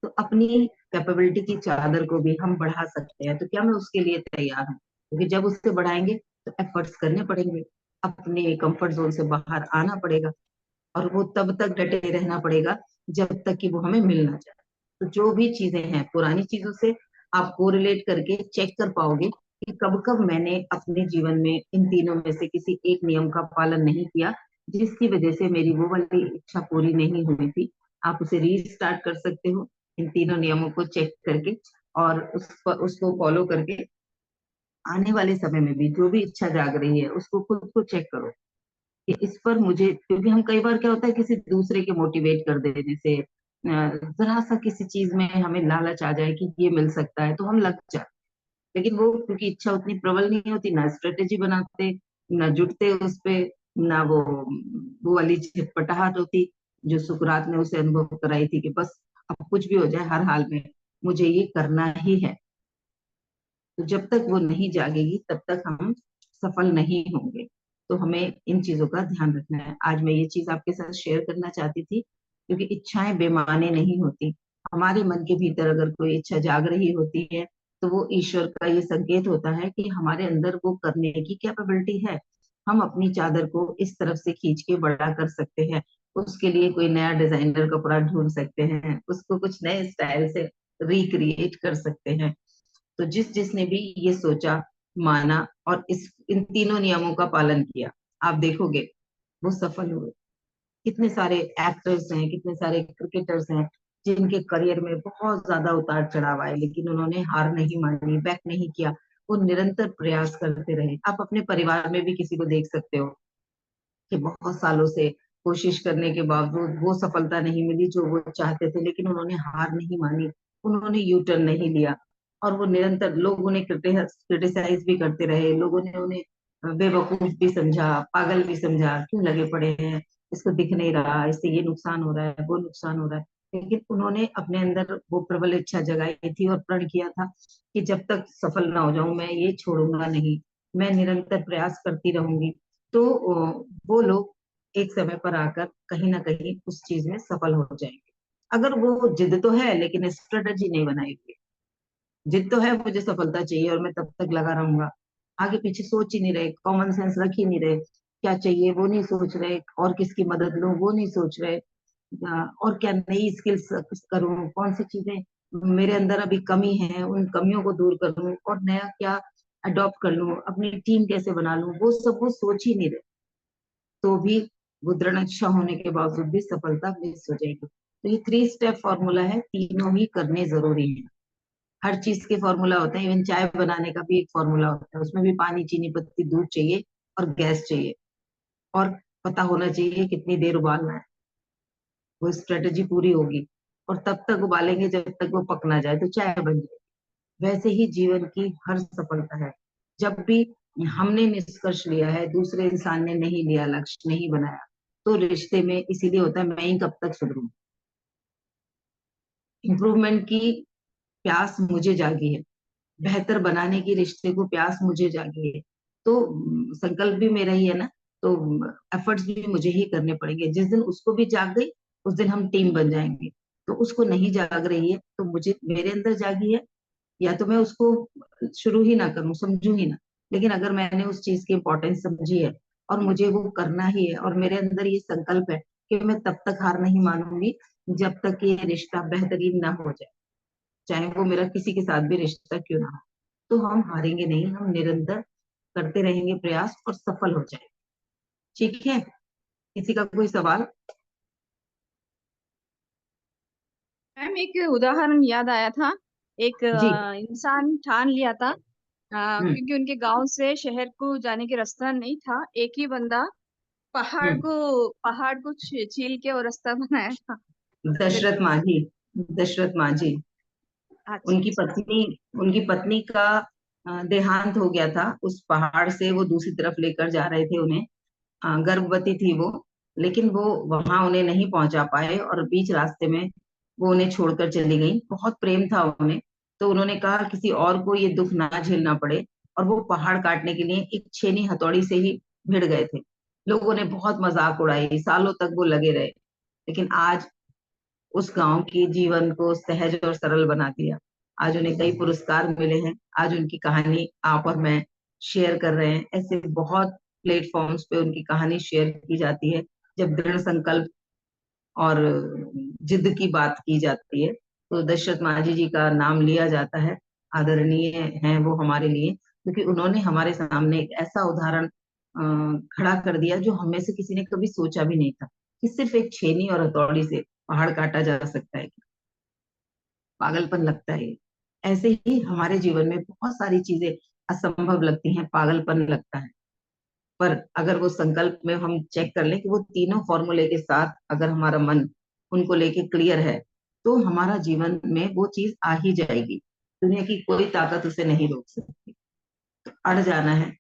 तो अपनी कैपेबिलिटी की चादर को भी हम बढ़ा सकते हैं, तो क्या मैं उसके लिए तैयार हूँ? क्योंकि जब उससे बढ़ाएंगे तो एफर्ट्स करने पड़ेंगे, अपने कंफर्ट जोन से बाहर आना पड़ेगा, और वो तब तक डटे रहना पड़ेगा जब तक कि वो हमें मिल ना जाए। तो जो भी चीजें हैं पुरानी चीजों से आप कोरिलेट करके चेक कर पाओगे कि कब कब मैंने अपने जीवन में इन तीनों में से किसी एक नियम का पालन नहीं किया, जिसकी वजह से मेरी वो वाली इच्छा पूरी नहीं हुई थी। आप उसे रीस्टार्ट कर सकते हो इन तीनों नियमों को चेक करके, और उसको फॉलो करके आने वाले समय में भी जो भी इच्छा जाग रही है उसको खुद को चेक करो कि इस पर मुझे, क्योंकि हम कई बार क्या होता है किसी दूसरे के मोटिवेट कर देने से, जरा सा किसी चीज में हमें लालच आ जाए कि ये मिल सकता है तो हम लग जाते, लेकिन वो क्योंकि इच्छा उतनी प्रबल नहीं होती, ना स्ट्रेटेजी बनाते, ना जुटते उस पे, ना वो वाली झटपटाहट होती जो सुकरात ने उसे अनुभव कराई थी कि बस अब कुछ भी हो जाए हर हाल में मुझे ये करना ही है। तो जब तक वो नहीं जागेगी तब तक हम सफल नहीं होंगे। तो हमें इन चीजों का ध्यान रखना है। आज मैं ये चीज आपके साथ शेयर करना चाहती थी, क्योंकि इच्छाएं बेमाने नहीं होती। हमारे मन के भीतर अगर कोई इच्छा जाग रही होती है तो वो ईश्वर का ये संकेत होता है कि हमारे अंदर वो करने की कैपेबिलिटी है। हम अपनी चादर को इस तरफ से खींच के बड़ा कर सकते हैं, उसके लिए कोई नया डिजाइनर कपड़ा ढूंढ सकते हैं, उसको कुछ नए स्टाइल से रिक्रिएट कर सकते हैं। तो जिसने भी ये सोचा, माना और इस इन तीनों नियमों का पालन किया, आप देखोगे वो सफल हुए। कितने सारे एक्टर्स हैं, कितने सारे क्रिकेटर्स हैं जिनके करियर में बहुत ज्यादा उतार चढ़ाव आए, लेकिन उन्होंने हार नहीं मानी, बैक नहीं किया, वो निरंतर प्रयास करते रहे। आप अपने परिवार में भी किसी को देख सकते हो कि बहुत सालों से कोशिश करने के बावजूद वो सफलता नहीं मिली जो वो चाहते थे, लेकिन उन्होंने हार नहीं मानी, उन्होंने यू टर्न नहीं लिया, और वो निरंतर, लोग उन्हें क्रिटिसाइज भी करते रहे, लोगों ने उन्हें बेवकूफ भी समझा, पागल भी समझा, क्यों लगे पड़े हैं, इसको दिख नहीं रहा, इससे ये नुकसान हो रहा है, वो नुकसान हो रहा है। लेकिन उन्होंने अपने अंदर वो प्रबल इच्छा जगाई थी और प्रण किया था कि जब तक सफल ना हो जाऊं मैं ये छोड़ूंगा नहीं, मैं निरंतर प्रयास करती रहूंगी। तो वो लोग एक समय पर आकर कहीं ना कहीं उस चीज में सफल हो जाएंगे। अगर वो जिद तो है लेकिन स्ट्रेटेजी नहीं बनाई हुई, जिद तो है मुझे सफलता चाहिए और मैं तब तक लगा रहूंगा, आगे पीछे सोच ही नहीं रहे, कॉमन सेंस रख ही नहीं रहे, क्या चाहिए वो नहीं सोच रहे, और किसकी मदद लूं वो नहीं सोच रहे, और क्या नई स्किल्स करूं, कौन सी चीजें मेरे अंदर अभी कमी है उन कमियों को दूर करूं, और नया क्या अडॉप्ट कर लूं, अपनी टीम कैसे बना लूं, वो सब वो सोच ही नहीं रहे। तो भी वो दृढ़ इच्छा होने के बावजूद भी सफलता मिस हो जाएगी। तो ये 3 स्टेप फॉर्मूला है, तीनों ही करने जरूरी है। हर चीज के फॉर्मूला होते हैं, इवन चाय बनाने का भी एक फॉर्मूला होता है, उसमें भी पानी, चीनी, पत्ती, दूध चाहिए और गैस चाहिए, और पता होना चाहिए कितनी देर उबालना है। वो स्ट्रेटेजी पूरी होगी, और तब तक उबालेंगे जब तक वो पक ना जाए तो चाय बन जाए। वैसे ही जीवन की हर सफलता है, जब भी हमने निष्कर्ष लिया है दूसरे इंसान ने नहीं लिया, लक्ष्य नहीं बनाया, तो रिश्ते में इसीलिए होता है मैं ही कब तक सुधरूं। इम्प्रूवमेंट की प्यास मुझे जागी है, बेहतर बनाने की रिश्ते को प्यास मुझे जागी है। तो संकल्प भी मेरा ही है ना, तो एफर्ट्स भी मुझे ही करने पड़ेंगे। जिस दिन उसको भी जाग गई उस दिन हम टीम बन जाएंगे। तो उसको नहीं जाग रही है तो मुझे, मेरे अंदर जागी है, या तो मैं उसको शुरू ही ना करूं, समझू ही ना। लेकिन अगर मैंने उस चीज की इंपॉर्टेंस समझी है और मुझे वो करना ही है, और मेरे अंदर ये संकल्प है कि मैं तब तक हार नहीं मानूंगी जब तक ये रिश्ता बेहतरीन ना हो जाए, चाहे वो मेरा किसी के साथ भी रिश्ता क्यों ना हो। तो हम हारेंगे नहीं, हम निरंतर करते रहेंगे प्रयास और सफल हो जाएंगे। ठीक है, किसी का कोई सवाल? मैम एक उदाहरण याद आया था। एक जी। इंसान ठान लिया था, हम्म। क्योंकि उनके गांव से शहर को जाने के रास्ता नहीं था। एक ही बंदा हम्म। पहाड़ को छील के वो रास्ता बनाया था। फिर दशरथ मांझी। दशरथ मांझी। अच्छा उनकी अच्छा। पत्नी उनकी पत्नी का देहांत हो गया था। उस पहाड़ से वो दूसरी तरफ लेकर जा रहे थे उन्हें। गर्भवती थी वो, लेकिन वो वहां उन्हें नहीं पहुंचा पाए और बीच रास्ते में वो उन्हें छोड़कर चली गई। बहुत प्रेम था उन्हें, तो उन्होंने कहा किसी और को ये दुख ना झेलना पड़े, और वो पहाड़ काटने के लिए एक छेनी हथौड़ी से ही भिड़ गए थे। लोगों ने बहुत मजाक उड़ाई, सालों तक वो लगे रहे। लेकिन आज उस गांव के जीवन को सहज और सरल बना दिया। आज उन्हें कई पुरस्कार मिले हैं। आज उनकी कहानी आप और मैं शेयर कर रहे हैं। ऐसे बहुत प्लेटफॉर्म्स पे उनकी कहानी शेयर की जाती है। जब दृढ़ संकल्प और जिद की बात की जाती है, तो दशरथ माझी जी का नाम लिया जाता है। आदरणीय हैं वो हमारे लिए, क्योंकि उन्होंने हमारे सामने एक ऐसा उदाहरण खड़ा कर दिया जो हमें से किसी ने कभी सोचा भी नहीं था, कि सिर्फ एक छेनी और हथौड़ी से पहाड़ काटा जा सकता है। पागलपन लगता है। ऐसे ही हमारे जीवन में बहुत सारी चीजें असंभव लगती हैं, पागलपन लगता है। पर अगर वो संकल्प में हम चेक कर लें कि वो तीनों फॉर्मूले के साथ अगर हमारा मन उनको लेके क्लियर है, तो हमारा जीवन में वो चीज आ ही जाएगी। दुनिया की कोई ताकत उसे नहीं रोक सकती। अड़ जाना है,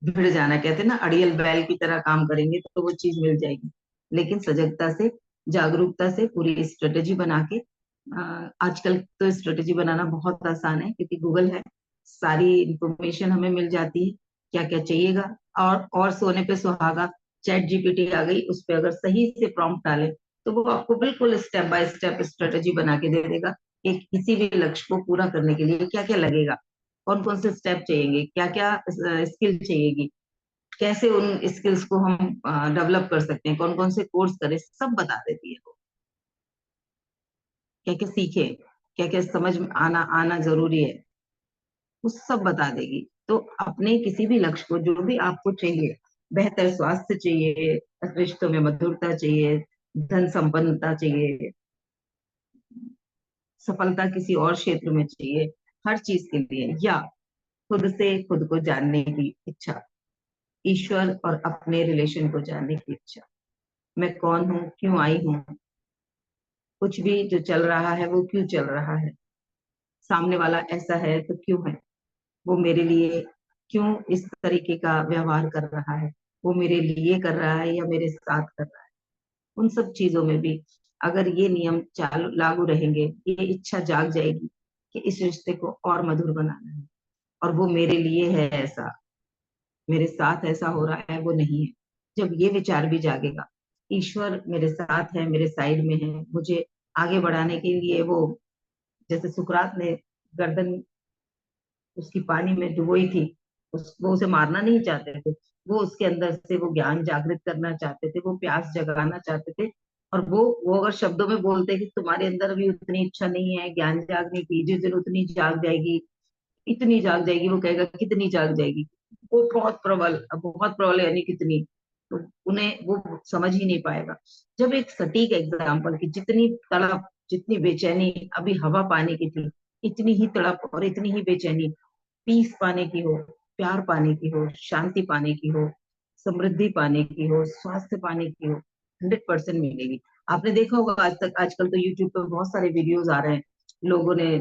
भिड़ जाना, कहते हैं ना, अड़ियल बैल की तरह काम करेंगे तो वो चीज मिल जाएगी। लेकिन सजगता से, जागरूकता से, पूरी स्ट्रेटेजी बना के, आजकल तो स्ट्रेटेजी बनाना बहुत आसान है, क्योंकि गूगल है। सारी इंफॉर्मेशन हमें मिल जाती है, क्या क्या चाहिएगा। और सोने पे सुहागा, चैट जीपीटी आ गई, उस पे अगर सही से प्रॉम्प्ट डालें, तो वो आपको बिल्कुल स्टेप बाय स्टेप स्ट्रेटेजी बना के दे देगा कि किसी भी लक्ष्य को पूरा करने के लिए क्या क्या लगेगा, कौन कौन से स्टेप चाहिएंगे, क्या क्या स्किल चाहिएगी, कैसे उन स्किल्स को हम डेवलप कर सकते हैं, कौन कौन से कोर्स करें, सब बता देती है वो। क्या क्या सीखे, क्या क्या समझ में आना आना जरूरी है, वो सब बता देगी। तो अपने किसी भी लक्ष्य को, जो भी आपको चाहिए, बेहतर स्वास्थ्य चाहिए, रिश्तों में मधुरता चाहिए, धन संपन्नता चाहिए, सफलता किसी और क्षेत्र में चाहिए, हर चीज के लिए, या खुद से खुद को जानने की इच्छा, ईश्वर और अपने रिलेशन को जानने की इच्छा, मैं कौन हूँ, क्यों आई हूँ, कुछ भी जो चल रहा है वो क्यों चल रहा है, सामने वाला ऐसा है तो क्यों है, वो मेरे लिए क्यों इस तरीके का व्यवहार कर रहा है, वो मेरे लिए कर रहा है या मेरे साथ कर रहा है। उन सब चीजों में भी अगर ये नियम चालू लागू रहेंगे, ये इच्छा जाग जाएगी कि इस रिश्ते को और मधुर बनाना है, और वो मेरे लिए है ऐसा, मेरे साथ ऐसा हो रहा है वो नहीं है। जब ये विचार भी जागेगा, ईश्वर मेरे साथ है, मेरे साइड में है, मुझे आगे बढ़ाने के लिए वो, जैसे सुकरात ने गर्दन उसकी पानी में डुबोई थी, वो उसे मारना नहीं चाहते थे, वो उसके अंदर से वो ज्ञान जागृत करना चाहते थे, वो प्यास जगाना चाहते थे। और वो अगर शब्दों में बोलते कि तुम्हारे अंदर अभी उतनी इच्छा नहीं है ज्ञान जागने की, जिस दिन उतनी जाग जाएगी, इतनी जाग जाएगी, वो कहेगा कितनी जाग जाएगी, वो बहुत प्रबल, बहुत प्रबल यानी कितनी, तो उन्हें वो समझ ही नहीं पाएगा। जब एक सटीक एग्जाम्पल की जितनी तड़प, जितनी बेचैनी अभी हवा पाने की थी, इतनी ही तड़प और इतनी ही बेचैनी पीस पाने की हो, प्यार पाने की हो, शांति पाने की हो, समृद्धि पाने की हो, स्वास्थ्य पाने की हो, 100% मिलेगी। आपने देखा होगा आज तक, आजकल तो यूट्यूब पर बहुत सारे वीडियोस आ रहे हैं, लोगों ने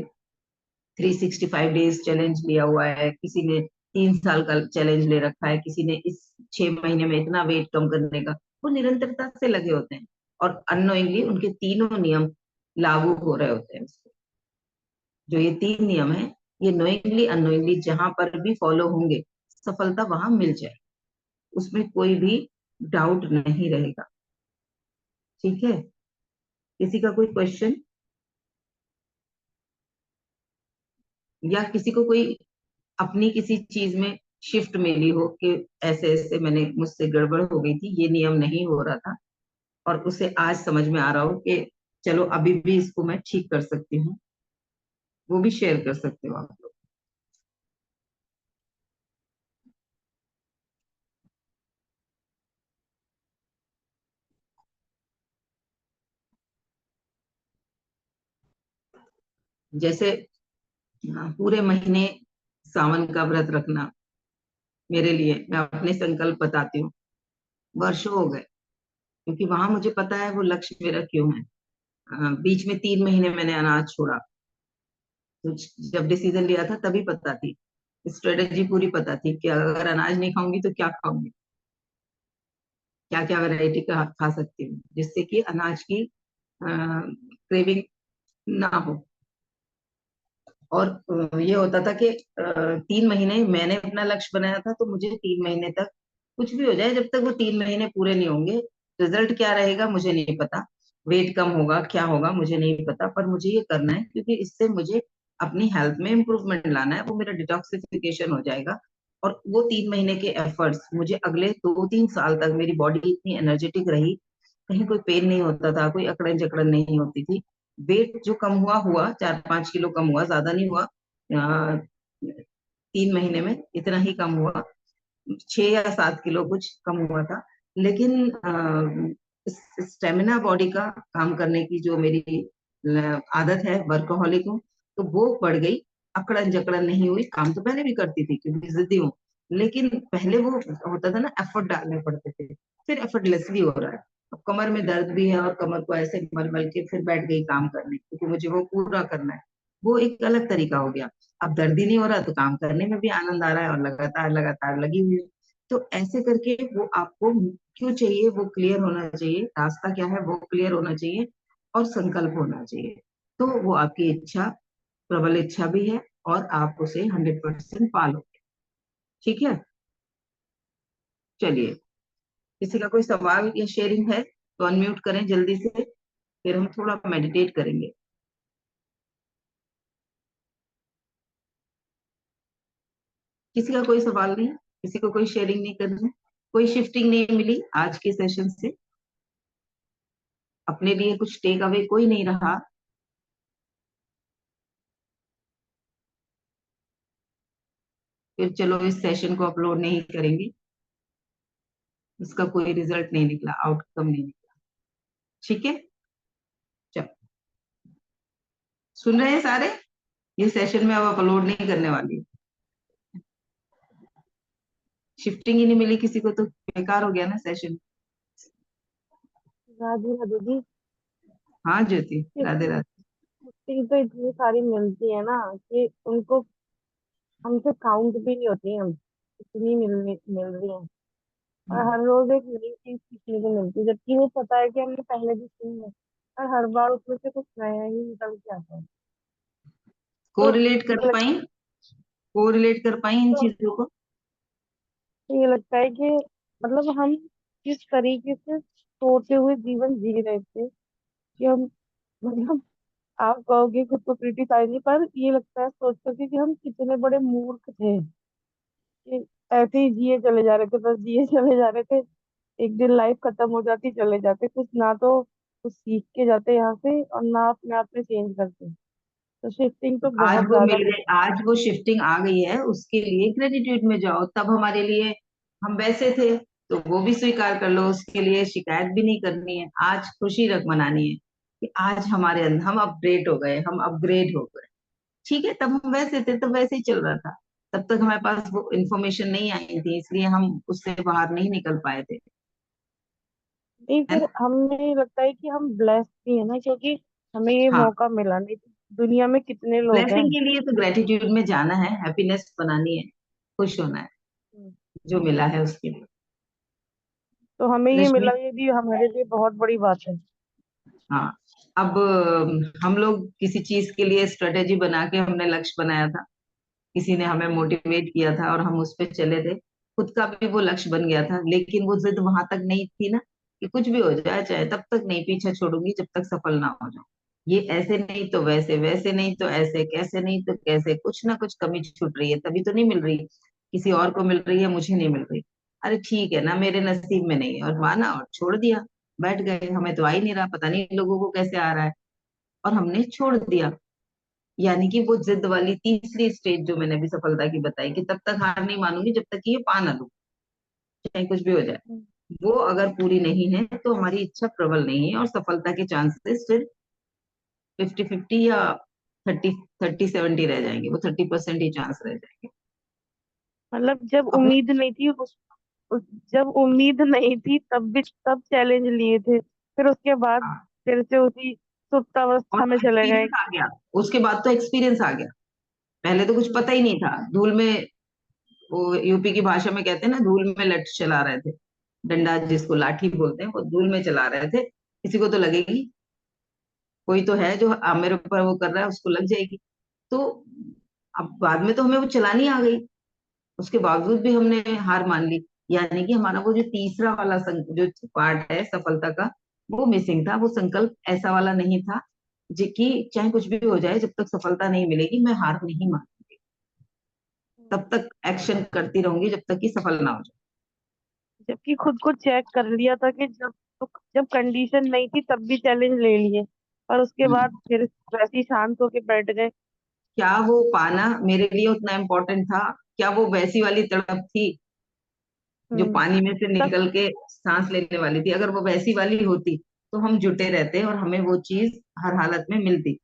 365 डेज चैलेंज लिया हुआ है, किसी ने 3 साल का चैलेंज ले रखा है, किसी ने इस 6 महीने में इतना वेट कम करने का। वो निरंतरता से लगे होते हैं, और अननोइंगली उनके तीनों नियम लागू हो रहे होते हैं। जो ये 3 नियम है, ये नोइंगली अननोइंगली जहां पर भी फॉलो होंगे, सफलता वहां मिल जाए, उसमें कोई भी डाउट नहीं रहेगा। ठीक है, किसी का कोई क्वेश्चन, या किसी को कोई अपनी किसी चीज में शिफ्ट मिली हो कि ऐसे ऐसे मैंने, मुझसे गड़बड़ हो गई थी, ये नियम नहीं हो रहा था, और उसे आज समझ में आ रहा हो कि चलो अभी भी इसको मैं ठीक कर सकती हूँ, वो भी शेयर कर सकते हो आप लोग। जैसे पूरे महीने सावन का व्रत रखना, मेरे लिए, मैं अपने संकल्प बताती हूँ, वर्षों हो गए, क्योंकि वहां मुझे पता है वो लक्ष्य मेरा क्यों है। बीच में 3 महीने मैंने अनाज छोड़ा, तो जब डिसीजन लिया था तभी पता थी, स्ट्रेटेजी पूरी पता थी कि अगर अनाज नहीं खाऊंगी तो क्या खाऊंगी, क्या क्या वैरायटी का खा सकती हूँ जिससे कि अनाज की क्रेविंग ना हो। और ये होता था कि 3 महीने मैंने अपना लक्ष्य बनाया था, तो मुझे 3 महीने तक कुछ भी हो जाए, जब तक वो 3 महीने पूरे नहीं होंगे, रिजल्ट क्या रहेगा मुझे नहीं पता, वेट कम होगा क्या होगा मुझे नहीं पता, पर मुझे ये करना है क्योंकि इससे मुझे अपनी हेल्थ में इम्प्रूवमेंट लाना है, वो मेरा डिटॉक्सिफिकेशन हो जाएगा। और वो 3 महीने के एफर्ट्स मुझे अगले 2-3 साल तक, मेरी बॉडी इतनी एनर्जेटिक रही, कहीं कोई पेन नहीं होता था, कोई अकड़न जकड़न नहीं होती थी। वेट जो कम हुआ हुआ 4-5 किलो कम हुआ, ज्यादा नहीं हुआ। 3 महीने में इतना ही कम हुआ, 6 या 7 किलो कुछ कम हुआ था। लेकिन स्टेमिना बॉडी का काम करने की जो मेरी आदत है, वर्कोहॉलिक हूँ, तो वो बढ़ गई। अकड़न जकड़न नहीं हुई, काम तो पहले भी करती थी क्योंकि जिद्दी हूँ, लेकिन पहले वो होता था ना, एफर्ट डालने पड़ते थे, फिर एफर्टलेसली हो रहा है। अब कमर में दर्द भी है और कमर को ऐसे मल मल के फिर बैठ गई काम करने, क्योंकि मुझे वो पूरा करना है। वो एक अलग तरीका हो गया। अब दर्द ही नहीं हो रहा तो काम करने में भी आनंद आ रहा है और लगातार लगातार लगी हुई है। तो ऐसे करके वो आपको क्यों चाहिए, वो क्लियर होना चाहिए, रास्ता क्या है वो क्लियर होना चाहिए, और संकल्प होना चाहिए। तो वो आपकी इच्छा, प्रबल इच्छा भी है, और आप उसे 100% पालोगे। ठीक है, चलिए, किसी का कोई सवाल या शेयरिंग है तो अनम्यूट करें जल्दी से, फिर हम थोड़ा मेडिटेट करेंगे। किसी का कोई सवाल नहीं, किसी को कोई शेयरिंग नहीं करनी, कोई शिफ्टिंग नहीं मिली आज के सेशन से, अपने लिए कुछ टेक अवे कोई नहीं रहा। फिर चलो इस सेशन को अपलोड नहीं करेंगे, इसका कोई रिजल्ट नहीं निकला, आउटकम नहीं निकला। ठीक है, चलो, सुन रहे हैं सारे, ये सेशन में अब अपलोड नहीं करने वाली, शिफ्टिंग ही नहीं मिली किसी को तो बेकार हो गया ना सेशन। राधे राधे जी। हाँ ज्योति, राधे राधे। छुट्टी तो इतनी सारी मिलती है ना कि उनको हमसे काउंट भी नहीं होती हम, इतनी मिल रही है। और हर रोज एक नई चीज सीखने को मिलती है, जबकि वो पता है कि हमने पहले भी सुनी है, और हर बार उसमें से कुछ नया ही निकल के आता है। तो कोरिलेट कर ये लग, पाई, कोरिलेट कर पाई इन तो चीजों को। ये लगता है कि मतलब हम किस तरीके से सोते हुए जीवन जी रहे थे कि हम, मतलब आप कहोगे खुद को क्रिटिसाइज नहीं, पर ये लगता है सोच करके कि हम कितने बड़े मूर्ख थे कि ऐसे ही जिए चले जा रहे थे, बस जिए चले जा रहे थे। एक दिन लाइफ खत्म हो जाती, चले जाते, कुछ ना तो कुछ सीख के जाते यहाँ से, और ना अपने आप में चेंज करते। तो शिफ्टिंग तो आज बहुत वो ज्यादा मिल गई, आज वो शिफ्टिंग आ गई है, उसके लिए ग्रेटिट्यूड में जाओ। तब हमारे लिए हम वैसे थे, तो वो भी स्वीकार कर लो, उसके लिए शिकायत भी नहीं करनी है, आज खुशी रख मनानी है कि आज हमारे अंदर हम अपडेट हो गए, हम अपग्रेड हो गए। ठीक है, तब हम वैसे थे, तब वैसे ही चल रहा था, तब तक हमारे पास वो इंफॉर्मेशन नहीं आई थी, इसलिए हम उससे बाहर नहीं निकल पाए थे, नहीं, है फिर ना। हमें लगता है कि हम ब्लेस्ड भी है ना, क्योंकि हमें ये हाँ, मौका मिला, नहीं तो दुनिया में कितने लोग हैं। ब्लेसिंग के लिए तो ग्रेटिट्यूड में जाना है, हैप्पीनेस बनानी है, खुश होना है हम्म। जो मिला है उसके लिए। तो हमें ये रश्मि, मिला, ये भी हमारे लिए बहुत बड़ी बात है। हाँ, अब हम लोग किसी चीज के लिए स्ट्रेटेजी बना के हमने लक्ष्य बनाया था, किसी ने हमें मोटिवेट किया था और हम उस पे चले थे, खुद का भी वो लक्ष्य बन गया था, लेकिन वो जिद वहां तक नहीं थी ना, कि कुछ भी हो जाए चाहे, तब तक नहीं पीछा छोड़ूंगी जब तक सफल ना हो जाऊं। ये ऐसे नहीं तो वैसे, वैसे नहीं तो ऐसे, कैसे नहीं तो कैसे, कुछ ना कुछ कमी छूट रही है, तभी तो नहीं मिल रही, किसी और को मिल रही है, मुझे नहीं मिल रही। अरे ठीक है ना, मेरे नसीब में नहीं है, और माना और छोड़ दिया, बैठ गए, हमें तो आ ही नहीं रहा, पता नहीं लोगों को कैसे आ रहा है, और हमने छोड़ दिया। यानी कि वो जिद वाली तीसरी स्टेज जो मैंने अभी सफलता की बताई, कि तब तक हार नहीं मानूंगी जब तक कि ये पा ना लूं, चाहे कुछ भी हो जाए, हम्म। वो अगर पूरी नहीं है तो हमारी इच्छा प्रबल नहीं है, और सफलता के चांसेस फिर 50-50 या 30-30-70 रह जाएंगे, वो 30% ही चांस रह जाएंगे। मतलब जब अपने, उम्मीद नहीं थी जब उम्मीद नहीं थी तब भी तब चैलेंज लिए थे, फिर उसके बाद हाँ, फिर से उसी और सुप्तावस्था में चले गए। एक्सपीरियंस आ गया, उसके बाद तो एक्सपीरियंस आ गया, पहले तो कुछ पता ही नहीं था, धूल में, वो यूपी की भाषा में कहते हैं ना, धूल में लठ चला रहे थे, डंडा जिसको लाठी बोलते हैं, वो धूल में चला रहे थे। किसी को तो लगेगी, कोई तो है जो मेरे ऊपर वो कर रहा है, उसको लग जाएगी। तो अब बाद में तो हमें वो चलानी आ गई, उसके बावजूद भी हमने हार मान ली। यानी कि हमारा वो जो तीसरा वाला जो पार्ट है सफलता का, वो मिसिंग था। वो संकल्प ऐसा वाला नहीं था जो कि चाहे कुछ भी हो जाए, जब तक सफलता नहीं मिलेगी मैं हार नहीं मानूंगी, तब तक एक्शन करती रहूंगी जब तक कि सफल ना हो जाए। जबकि खुद को चेक कर लिया था कि जब कंडीशन नहीं थी तब भी चैलेंज ले लिए, और उसके बाद हम्म। फिर वैसे ही शांत होके बैठ गए। क्या वो पाना मेरे लिए उतना इम्पोर्टेंट था? क्या वो वैसी वाली तड़प थी जो हम्म। पानी में से तब निकल के सांस लेने वाली थी? अगर वो वैसी वाली होती तो हम जुटे रहते और हमें वो चीज हर हालत में मिलती।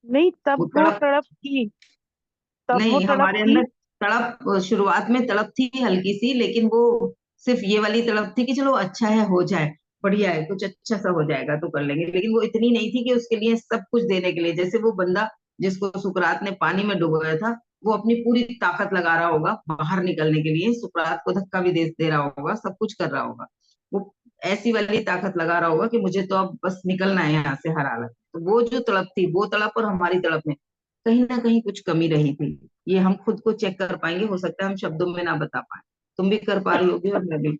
नहीं, तब वो वो तड़प, तड़प थी। तब वो नहीं, तड़प हमारे थी। अंदर तड़प शुरुआत में तड़प थी हल्की सी, लेकिन वो सिर्फ ये वाली तड़प थी कि चलो अच्छा है, हो जाए, बढ़िया है, कुछ अच्छा सा हो जाएगा तो कर लेंगे। लेकिन वो इतनी नहीं थी कि उसके लिए सब कुछ देने के लिए, जैसे वो बंदा जिसको सुकरात ने पानी में डुबोया था, वो अपनी पूरी ताकत लगा रहा होगा बाहर निकलने के लिए, सुकरात को धक्का भी दे रहा होगा, सब कुछ कर रहा होगा। वो ऐसी वाली ताकत लगा रहा होगा कि मुझे तो अब बस निकलना है यहाँ से हर हालत में। तो वो जो तड़प थी, वो तड़प और हमारी तड़प में कहीं ना कहीं कुछ कमी रही थी। ये हम खुद को चेक कर पाएंगे, हो सकता है हम शब्दों में ना बता पाए। तुम भी कर पा रही होगी और मैं भी।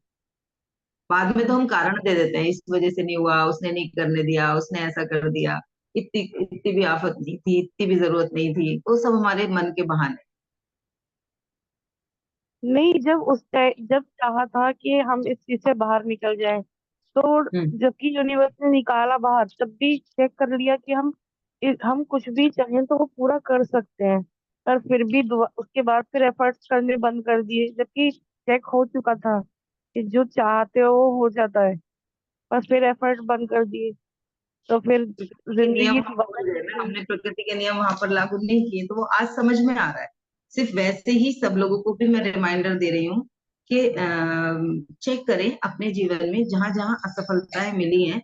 बाद में तो हम कारण दे देते हैं, इस वजह से नहीं हुआ, उसने नहीं करने दिया, उसने ऐसा कर दिया, इतनी इतनी भी आफत नहीं थी, इतनी भी जरूरत नहीं थी, वो सब हमारे मन के बहाने। नहीं, जब जब चाहा था कि हम इस चीज से बाहर निकल जाएं, तो हम्म। जबकि यूनिवर्स ने निकाला बाहर, तब भी चेक कर लिया कि हम कुछ भी चाहें तो वो पूरा कर सकते हैं। पर फिर भी उसके बाद फिर एफर्ट्स करने बंद कर दिए, जबकि चेक हो चुका था कि जो चाहते हो वो हो जाता है। पर फिर एफर्ट बंद कर दिए, तो फिर प्रकृति के नियम जिंदगी दोबारा जो है चल ना, गई। हमने प्रकृति के नियम वहां पर लागू नहीं किए, तो वो आज समझ में आ रहा है। सिर्फ वैसे ही सब लोगों को भी मैं रिमाइंडर दे रही हूँ कि चेक करें अपने जीवन में जहां जहां असफलताएं मिली हैं,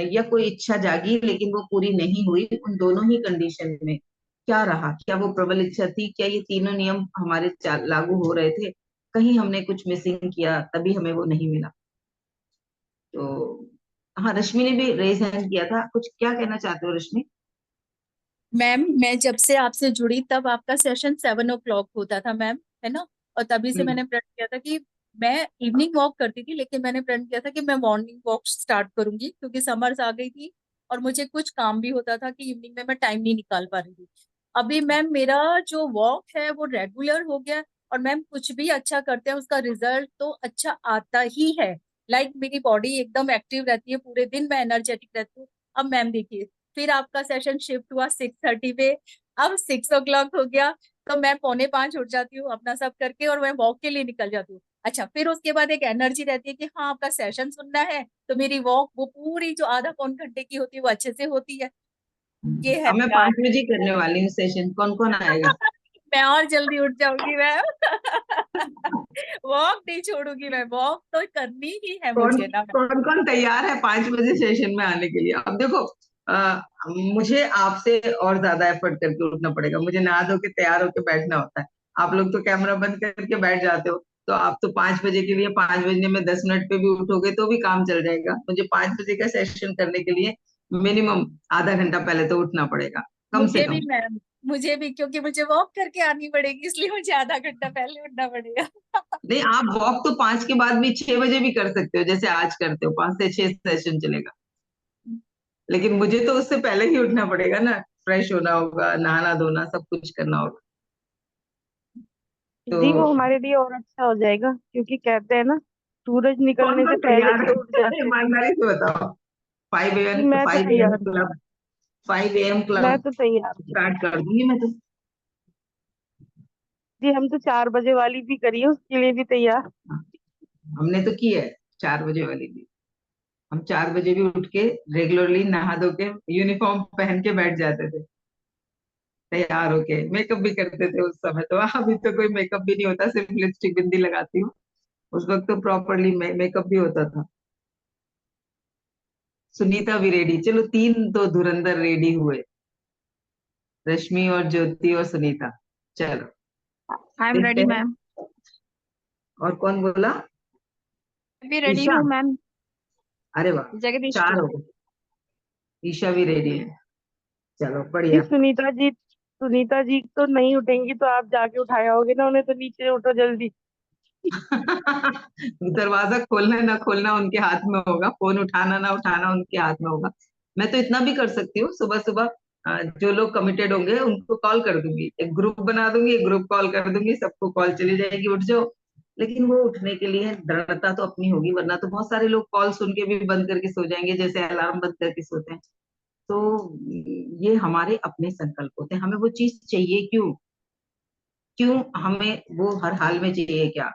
या कोई इच्छा जागी लेकिन वो पूरी नहीं हुई, उन दोनों ही कंडीशन में क्या रहा? क्या वो प्रबल इच्छा थी? क्या ये तीनों नियम हमारे लागू हो रहे थे? कहीं हमने कुछ मिसिंग किया तभी हमें वो नहीं मिला? तो हाँ, रश्मि ने भी रेज हैंड किया था, कुछ क्या कहना चाहते हो रश्मि? मैम, मैं जब से आपसे जुड़ी तब आपका सेशन 7 o'clock होता था मैम, है ना। और तभी से हम्म। मैंने प्रण किया था कि मैं इवनिंग वॉक करती थी, लेकिन मैंने प्रण किया था कि मैं मॉर्निंग वॉक स्टार्ट करूंगी, क्योंकि समर्स आ गई थी और मुझे कुछ काम भी होता था कि इवनिंग में मैं टाइम नहीं निकाल पा रही थी। अभी मैम मेरा जो वॉक है वो रेगुलर हो गया, और मैम कुछ भी अच्छा करते हैं उसका रिजल्ट तो अच्छा आता ही है। मेरी बॉडी एकदम एक्टिव रहती है, पूरे दिन मैं एनर्जेटिक रहती हूँ। अब मैम देखिए, फिर आपका सेशन शिफ्ट हुआ 6:30 पे, अब 6 o'clock हो गया। तो मैं 4:45 उठ जाती हूँ अपना सब करके, और मैं वॉक के लिए निकल जाती हूँ। अच्छा, फिर उसके बाद एक एनर्जी रहती है कि हाँ आपका सेशन सुनना है, तो मेरी वॉक वो पूरी जो आधा पौन घंटे की होती है वो अच्छे से होती है। ये है अब मैं मेरा। 5 बजे करने वाली हूँ सेशन, कौन कौन आएगा? मैं और जल्दी उठ जाऊंगी मैम। वॉक नहीं छोड़ूंगी मैं, वॉक तो करनी ही है कौन मुझे ना। कौन कौन तैयार है 5 बजे सेशन में आने के लिए? अब देखो, आ, मुझे आपसे और ज्यादा एफर्ट करके उठना पड़ेगा, मुझे नहा धो के तैयार होके बैठना होता है। आप लोग तो कैमरा बंद करके बैठ जाते हो, तो आप तो 5 बजे के लिए 5 बजने में 10 मिनट पे भी उठोगे तो भी काम चल जाएगा। मुझे 5 बजे का सेशन करने के लिए मिनिमम आधा घंटा पहले तो उठना पड़ेगा, कम से मुझे भी कम। मैम, मुझे भी, क्योंकि मुझे वॉक करके आनी पड़ेगी, इसलिए मुझे आधा घंटा पहले उठना पड़ेगा। नहीं, आप वॉक तो 5 के बाद भी 6 बजे भी कर सकते हो, जैसे आज करते हो, 5 से 6 सेशन चलेगा। लेकिन मुझे तो उससे पहले ही उठना पड़ेगा ना, फ्रेश होना होगा, नहाना धोना सब कुछ करना होगा। तो जी, वो हमारे लिए और अच्छा हो जाएगा, क्योंकि कहते हैं ना, सूरज कौन निकलने से कौन पहले तैयार ही है? उठ जाते हैं। ईमानदारी से बताओ। फाइव जी, एम मैं तो 5 AM तैयार हूँ। क्लब, 5 AM मैं क्लब तो तैयार हूँ। स्टार्ट कर दूंगी मैं तो। जी, हम तो 4 बजे वाली भी करिए, उसके लिए भी तैयार। हमने तो की है 4 बजे वाली भी। हम 4 बजे भी उठ के रेगुलरली नहा धो के यूनिफॉर्म पहन के बैठ जाते थे, तैयार होके मेकअप भी करते थे उस समय तो। अभी तो कोई मेकअप भी नहीं होता, सिर्फ लिपस्टिक बिंदी लगाती हूँ। उस वक्त तो प्रॉपरली मेकअप भी होता था। सुनीता भी रेडी, चलो 3 तो धुरंधर रेडी हुए। रश्मि और ज्योति और सुनीता। चलो आई एम देखते रेडी हैं। मैम। और कौन बोला? मैं भी रेडी ईशा। हूँ मैम। अरे वाह, जगदीश 4 जी। हो गए। ईशा भी रेडी है। चलो जी बढ़िया। सुनीता जी तो नहीं उठेंगी तो आप जाके उठाए होगे ना उन्हें, तो नीचे उठो जल्दी। दरवाजा खोलना ना खोलना उनके हाथ में होगा, फोन उठाना ना उठाना उनके हाथ में होगा। मैं तो इतना भी कर सकती हूँ, सुबह सुबह जो लोग कमिटेड होंगे उनको कॉल कर दूंगी, एक ग्रुप बना दूंगी, एक ग्रुप कॉल कर दूंगी, सबको कॉल चली जाएगी, उठ जाओ। लेकिन वो उठने के लिए दृढ़ता तो अपनी होगी, वरना तो बहुत सारे लोग कॉल सुन के भी बंद करके सो जाएंगे, जैसे अलार्म बंद करके सोते हैं। तो ये हमारे अपने संकल्प होते हैं, हमें वो चीज चाहिए क्यों? क्यों हमें वो हर हाल में चाहिए? क्या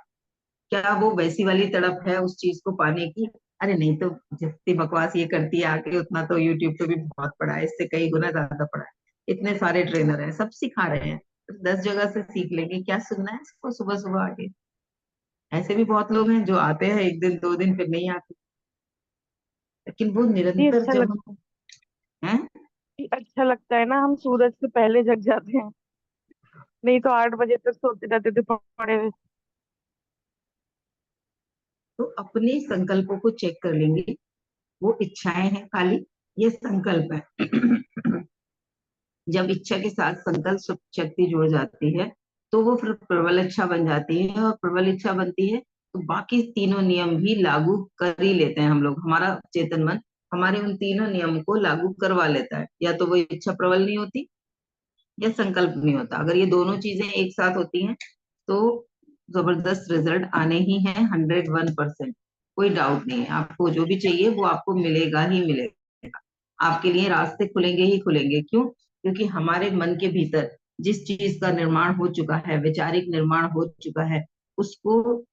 क्या वो वैसी वाली तड़प है उस चीज को पाने की? अरे नहीं तो जितनी बकवास ये करती है आके, उतना तो यूट्यूब पे भी बहुत पड़ा है, इससे कई गुना ज्यादा पड़ा है। इतने सारे ट्रेनर हैं, सब सिखा रहे हैं, तो 10 जगह से सीख लेंगे, क्या सुनना है इसको सुबह सुबह आके? ऐसे भी बहुत लोग हैं जो आते हैं 1 दिन 2 दिन फिर नहीं आते। लेकिन वो जी निरंतर अच्छा जब हम लगता है। हैं, जी अच्छा लगता है ना, हम सूरज से पहले जग जाते हैं। नहीं तो 8 बजे तक सोते रहते थे पड़े हुए। तो अपने संकल्पों को चेक कर लेंगे। वो इच्छाएं हैं खाली, ये संकल्प है। जब इच्छा के साथ संकल्प शक्ति जुड़ जाती है तो वो फिर प्रबल इच्छा बन जाती है, और प्रबल इच्छा बनती है तो बाकी तीनों नियम भी लागू कर ही लेते हैं हम लोग। हमारा चेतन मन हमारे उन तीनों नियम को लागू करवा लेता है। या तो वो इच्छा प्रबल नहीं होती या संकल्प नहीं होता। अगर ये दोनों चीजें एक साथ होती हैं तो जबरदस्त रिजल्ट आने ही हैं, 101%। कोई डाउट नहीं है, आपको जो भी चाहिए वो आपको मिलेगा ही मिलेगा। आपके लिए रास्ते खुलेंगे ही खुलेंगे। क्यों? क्योंकि हमारे मन के भीतर जिस चीज का निर्माण हो चुका है, वैचारिक निर्माण हो चुका है, उसको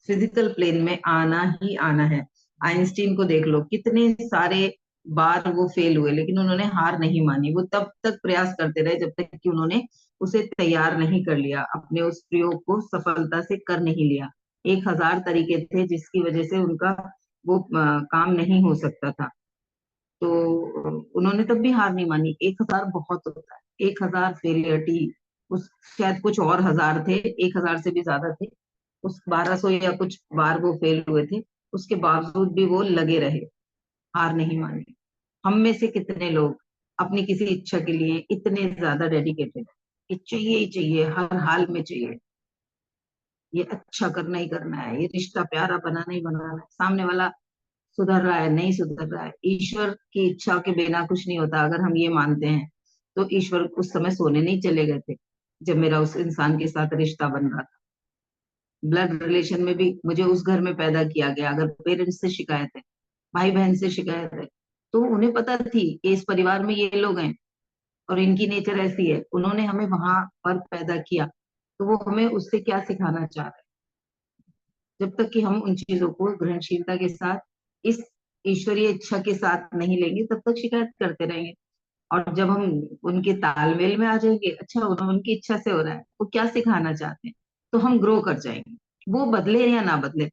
फिजिकल प्लेन में आना ही आना है। आइंस्टीन को देख लो, कितने सारे बार वो फेल हुए, लेकिन उन्होंने हार नहीं मानी। वो तब तक प्रयास करते रहे जब तक कि उन्होंने उसे तैयार नहीं कर लिया, अपने उस प्रयोग को सफलता से कर नहीं लिया। 1000 तरीके थे जिसकी वजह से उनका वो काम नहीं हो सकता था। तो उन्होंने तब भी हार नहीं मानी। 1000 बहुत होता है, 1000 फेलियरिटी। उस शायद कुछ और हजार थे, 1000 से भी ज्यादा थे। उस 1200 या कुछ बार वो फेल हुए थे, उसके बावजूद भी वो लगे रहे, हार नहीं मानी। हम में से कितने लोग अपनी किसी इच्छा के लिए इतने ज्यादा डेडिकेटेड कि चाहिए ही चाहिए, हर हाल में चाहिए, ये अच्छा करना ही करना है, ये रिश्ता प्यारा बनाना ही बनाना है। सामने वाला सुधर रहा है नहीं सुधर रहा है, ईश्वर की इच्छा के बिना कुछ नहीं होता। अगर हम ये मानते हैं तो ईश्वर उस समय सोने नहीं चले गए थे जब मेरा उस इंसान के साथ रिश्ता बन रहा था। ब्लड रिलेशन में भी मुझे उस घर में पैदा किया गया। अगर पेरेंट्स से शिकायत है, भाई बहन से शिकायत है, तो उन्हें पता थी कि इस परिवार में ये लोग हैं और इनकी नेचर ऐसी है, उन्होंने हमें वहां पर पैदा किया, तो वो हमें उससे क्या सिखाना चाह रहे हैं। जब तक कि हम उन चीजों को ग्रहणशीलता के साथ, इस ईश्वरीय इच्छा के साथ नहीं लेंगे, तब तक शिकायत करते रहेंगे। और जब हम उनके तालमेल में आ जाएंगे, अच्छा उनकी इच्छा से हो रहा है, वो क्या सिखाना चाहते हैं, तो हम ग्रो कर जाएंगे। वो बदले या ना बदले,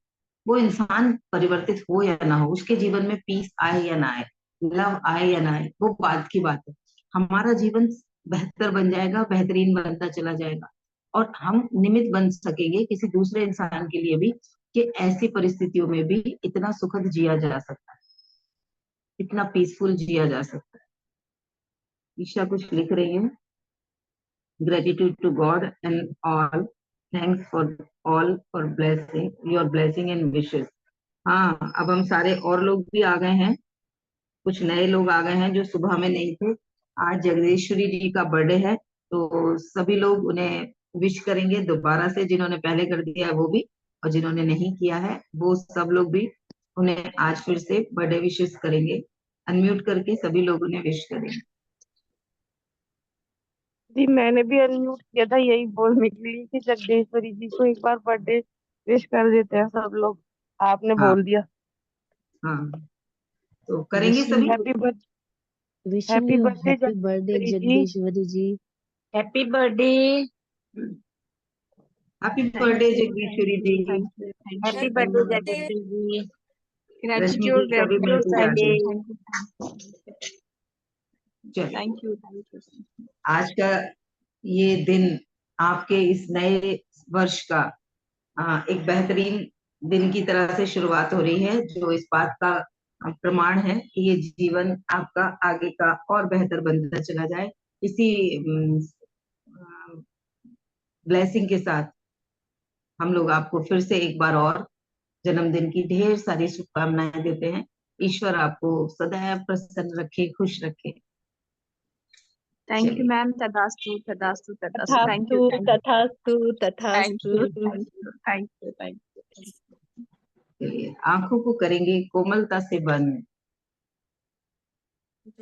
वो इंसान परिवर्तित हो या ना हो, उसके जीवन में पीस आए या ना आए, लव आए या ना आए, वो बात की बात है। हमारा जीवन बेहतर बन जाएगा, बेहतरीन बनता चला जाएगा, और हम निमित्त बन सकेंगे किसी दूसरे इंसान के लिए भी, कि ऐसी परिस्थितियों में भी इतना सुखद जिया जा सकता है, इतना पीसफुल जिया जा सकता है। ईशा कुछ लिख रही है। Gratitude to God and all. Thanks for all for blessing, your blessing and wishes. हाँ, अब हम सारे और लोग भी आ गए हैं, कुछ नए लोग आ गए हैं जो सुबह में नहीं थे। आज जगदीश्वरी जी का बर्थडे है, तो सभी लोग उन्हें विश करेंगे दोबारा से, जिन्होंने पहले कर दिया है वो भी, और जिन्होंने नहीं किया है वो सब लोग भी उन्हें आज फिर से बर्थडे विशेस करेंगे। अनम्यूट करके सभी लोग उन्हें विश करेंगे। जी मैंने भी अनम्यूट किया था यही बोलने के लिए कि जगदीश्वरी जी को एक बार बर्थडे विश कर देते हैं सब लोग। आपने हाँ बोल दिया। हाँ, तो करेंगे विशिंग सभी। You happy birth wishing happy you birthday happy birthday Jagdishwari ji. Jagdishwari ji. Happy birthday. Happy thank birthday you thank Jagdishwari you ji. Thank you thank you happy thank birthday you. Jagdish ji. Rashmi ji gratitude का भी हैप्पी ग्रेटिट्यूड मैसेज आ थैंक बर्थडे। यू गया। Thank you. चलिए, thank you, thank you. आज का ये दिन आपके इस नए वर्ष का एक बेहतरीन दिन की तरह से शुरुआत हो रही है, जो इस बात का प्रमाण है कि ये जीवन आपका आगे का और बेहतर बनता चला जाए। इसी ब्लेसिंग के साथ हम लोग आपको फिर से एक बार और जन्मदिन की ढेर सारी शुभकामनाएं देते हैं। ईश्वर आपको सदैव प्रसन्न रखे, खुश रखे। थैंक यू चलिए, मैम। तदास्तु, तदास्तु, तदास्तु। थैंक तथास्तु यू, थैंक यू, तथास्तु थैंक तथास्तु। You, thank you, thank you, thank you. चलिए, आंखों को करेंगे कोमलता से बंद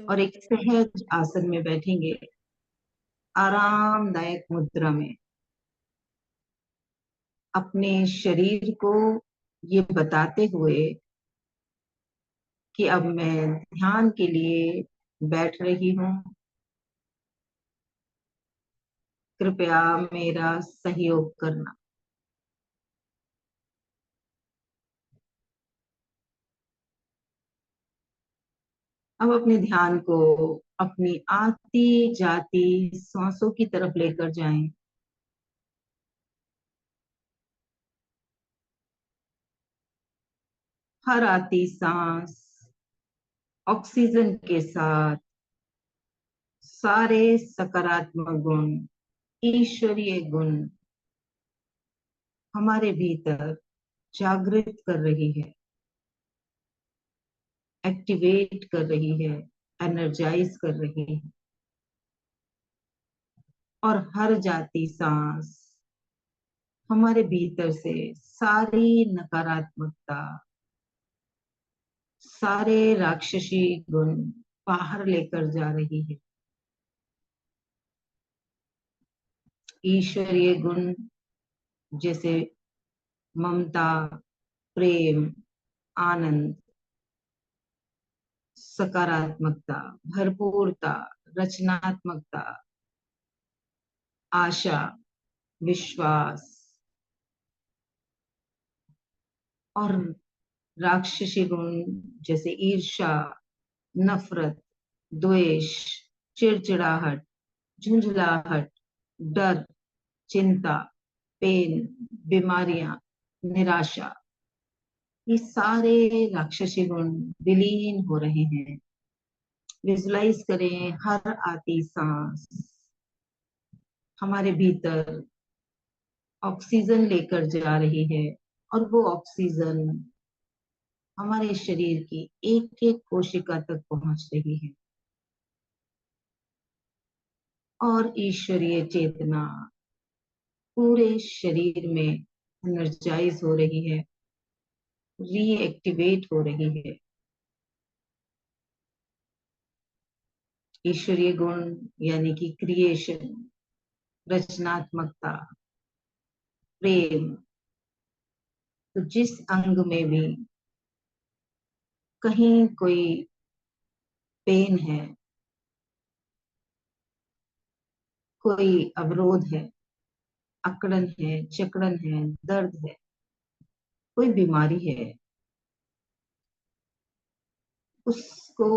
और एक सहज आसन में बैठेंगे, आरामदायक मुद्रा में। अपने शरीर को ये बताते हुए कि अब मैं ध्यान के लिए बैठ रही हूँ, कृपया मेरा सहयोग करना। अब अपने ध्यान को अपनी आती जाती सांसों की तरफ लेकर जाएं। हर आती सांस ऑक्सीजन के साथ सारे सकारात्मक गुण, ईश्वरीय गुण हमारे भीतर जागृत कर रही है, एक्टिवेट कर रही है, एनर्जाइज कर रही है। और हर जाती सांस हमारे भीतर से सारी नकारात्मकता, सारे राक्षसी गुण बाहर लेकर जा रही है। ईश्वरीय गुण जैसे ममता, प्रेम, आनंद, सकारात्मकता, भरपूरता, रचनात्मकता, आशा, विश्वास और राक्षसी गुण जैसे ईर्ष्या, नफरत, द्वेष, चिड़चिड़ाहट, झुंझलाहट, डर, चिंता, पेन, बीमारियां, निराशा, ये सारे राक्षसी गुण विलीन हो रहे हैं। विजुलाइज करें हर आती सांस हमारे भीतर ऑक्सीजन लेकर जा रही है और वो ऑक्सीजन हमारे शरीर की एक एक कोशिका तक पहुंच रही है और ईश्वरीय चेतना पूरे शरीर में एनर्जाइज हो रही है, रीएक्टिवेट हो रही है। ईश्वरीय गुण यानी कि क्रिएशन, रचनात्मकता, प्रेम, तो जिस अंग में भी कहीं कोई पेन है, कोई अवरोध है, अकड़न है, जकड़न है, दर्द है, कोई बीमारी है, उसको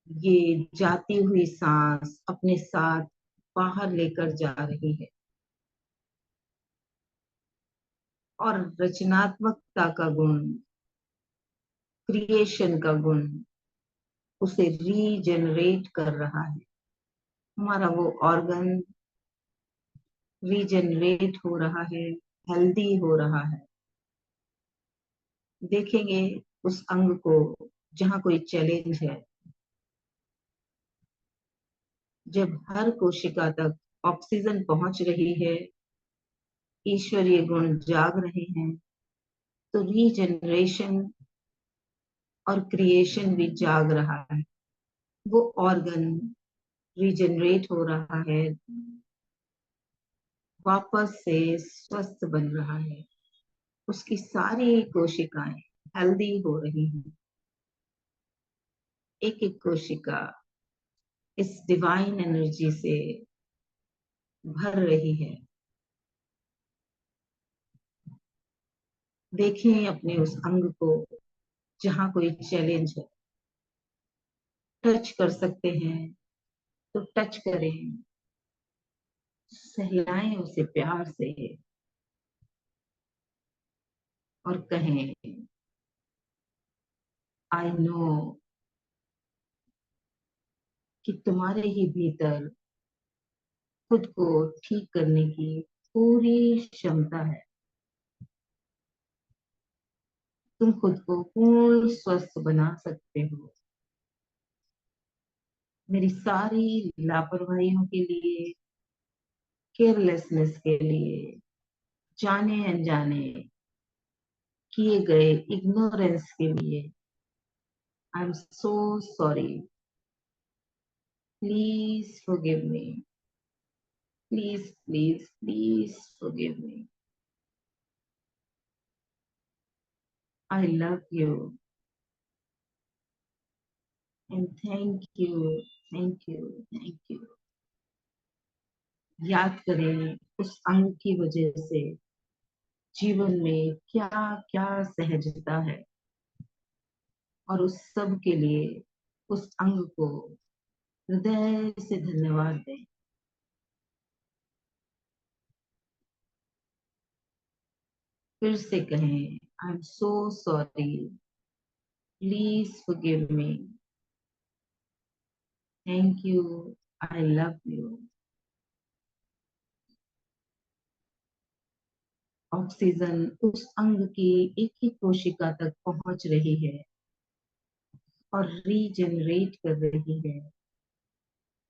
ये जाती हुई सांस अपने साथ बाहर लेकर जा रही है और रचनात्मकता का गुण, क्रिएशन का गुण उसे रीजनरेट कर रहा है। हमारा वो ऑर्गन रीजनरेट हो रहा है, हेल्दी हो रहा है। देखेंगे उस अंग को जहां कोई चैलेंज है, जब हर कोशिका तक ऑक्सीजन पहुंच रही है, ईश्वरीय गुण जाग रहे हैं, तो रीजनरेशन और क्रिएशन भी जाग रहा है। वो ऑर्गन रीजनरेट हो रहा है, वापस से स्वस्थ बन रहा है, उसकी सारी कोशिकाएं हेल्दी हो रही हैं। एक एक कोशिका इस डिवाइन एनर्जी से भर रही है। देखें अपने उस अंग को जहां कोई चैलेंज है, टच कर सकते हैं, तो टच करें, सहलाएं उसे प्यार से और कहें, आई नो कि तुम्हारे ही भीतर खुद को ठीक करने की पूरी क्षमता है। तुम खुद को पूर्ण स्वस्थ बना सकते हो। मेरी सारी लापरवाहियों के लिए, केयरलेसनेस के लिए, जाने अनजाने किए गए इग्नोरेंस के लिए, I am so sorry. Please forgive me. Please please please forgive me. I love you and thank you thank you. याद करें उस अंग की वजह से जीवन में क्या क्या सहजता है, और उस सब के लिए उस अंग को हृदय से धन्यवाद दें। फिर से कहें, I am so sorry, please forgive me, thank you, I love you. Oxygen उस अंग की एक ही कोशिका तक पहुंच रही है और रीजनरेट कर रही है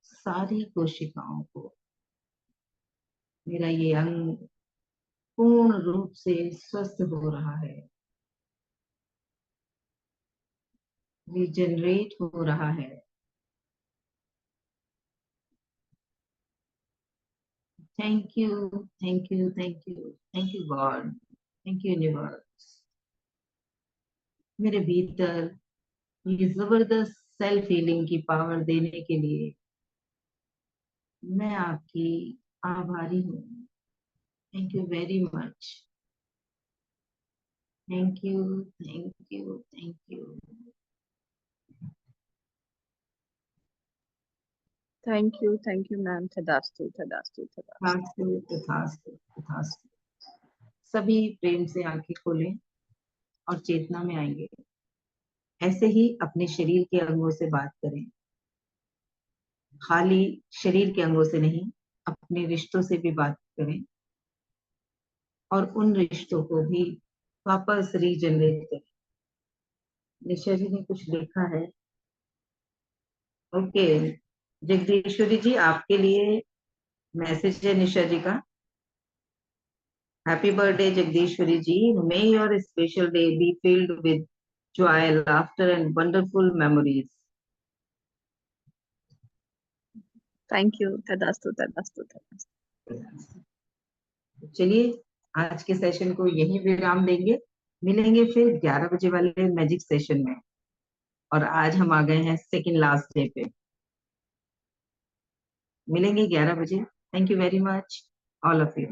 सारी कोशिकाओं को। मेरा ये अंग पूर्ण रूप से स्वस्थ हो रहा है, रीजनरेट हो रहा है। Thank you thank you thank you thank you God, thank you universe. मेरे भीतर ये जबरदस्त सेल्फ हीलिंग की पावर देने के लिए मैं आपकी आभारी हूँ। Thank you very much. Thank you thank you thank you. Thank you ma'am. तदास्तु तदास्तु तदास्तु। तथास्तु तथास्तु तथास्तु। सभी प्रेम से आंखें खोलें और चेतना में आएंगे। ऐसे ही अपने शरीर के अंगों से बात करें, खाली शरीर के अंगों से नहीं, अपने रिश्तों से भी बात करें और उन रिश्तों को भी वापस रीजनरेट करें। निशा जी ने कुछ लिखा है। ओके, जगदीश्वरी जी आपके लिए मैसेज है निशा जी का। Happy birthday Jagdishwari ji, may your special day be filled with joy, laughter and wonderful memories. Thank you तदास्तु तदास्तु तदास्तु। चलिए आज के सेशन को यहीं विराम देंगे। मिलेंगे फिर 11 बजे वाले मैजिक सेशन में। और आज हम आ गए हैं सेकंड लास्ट डे पे। मिलेंगे 11 बजे। Thank you very much all of you.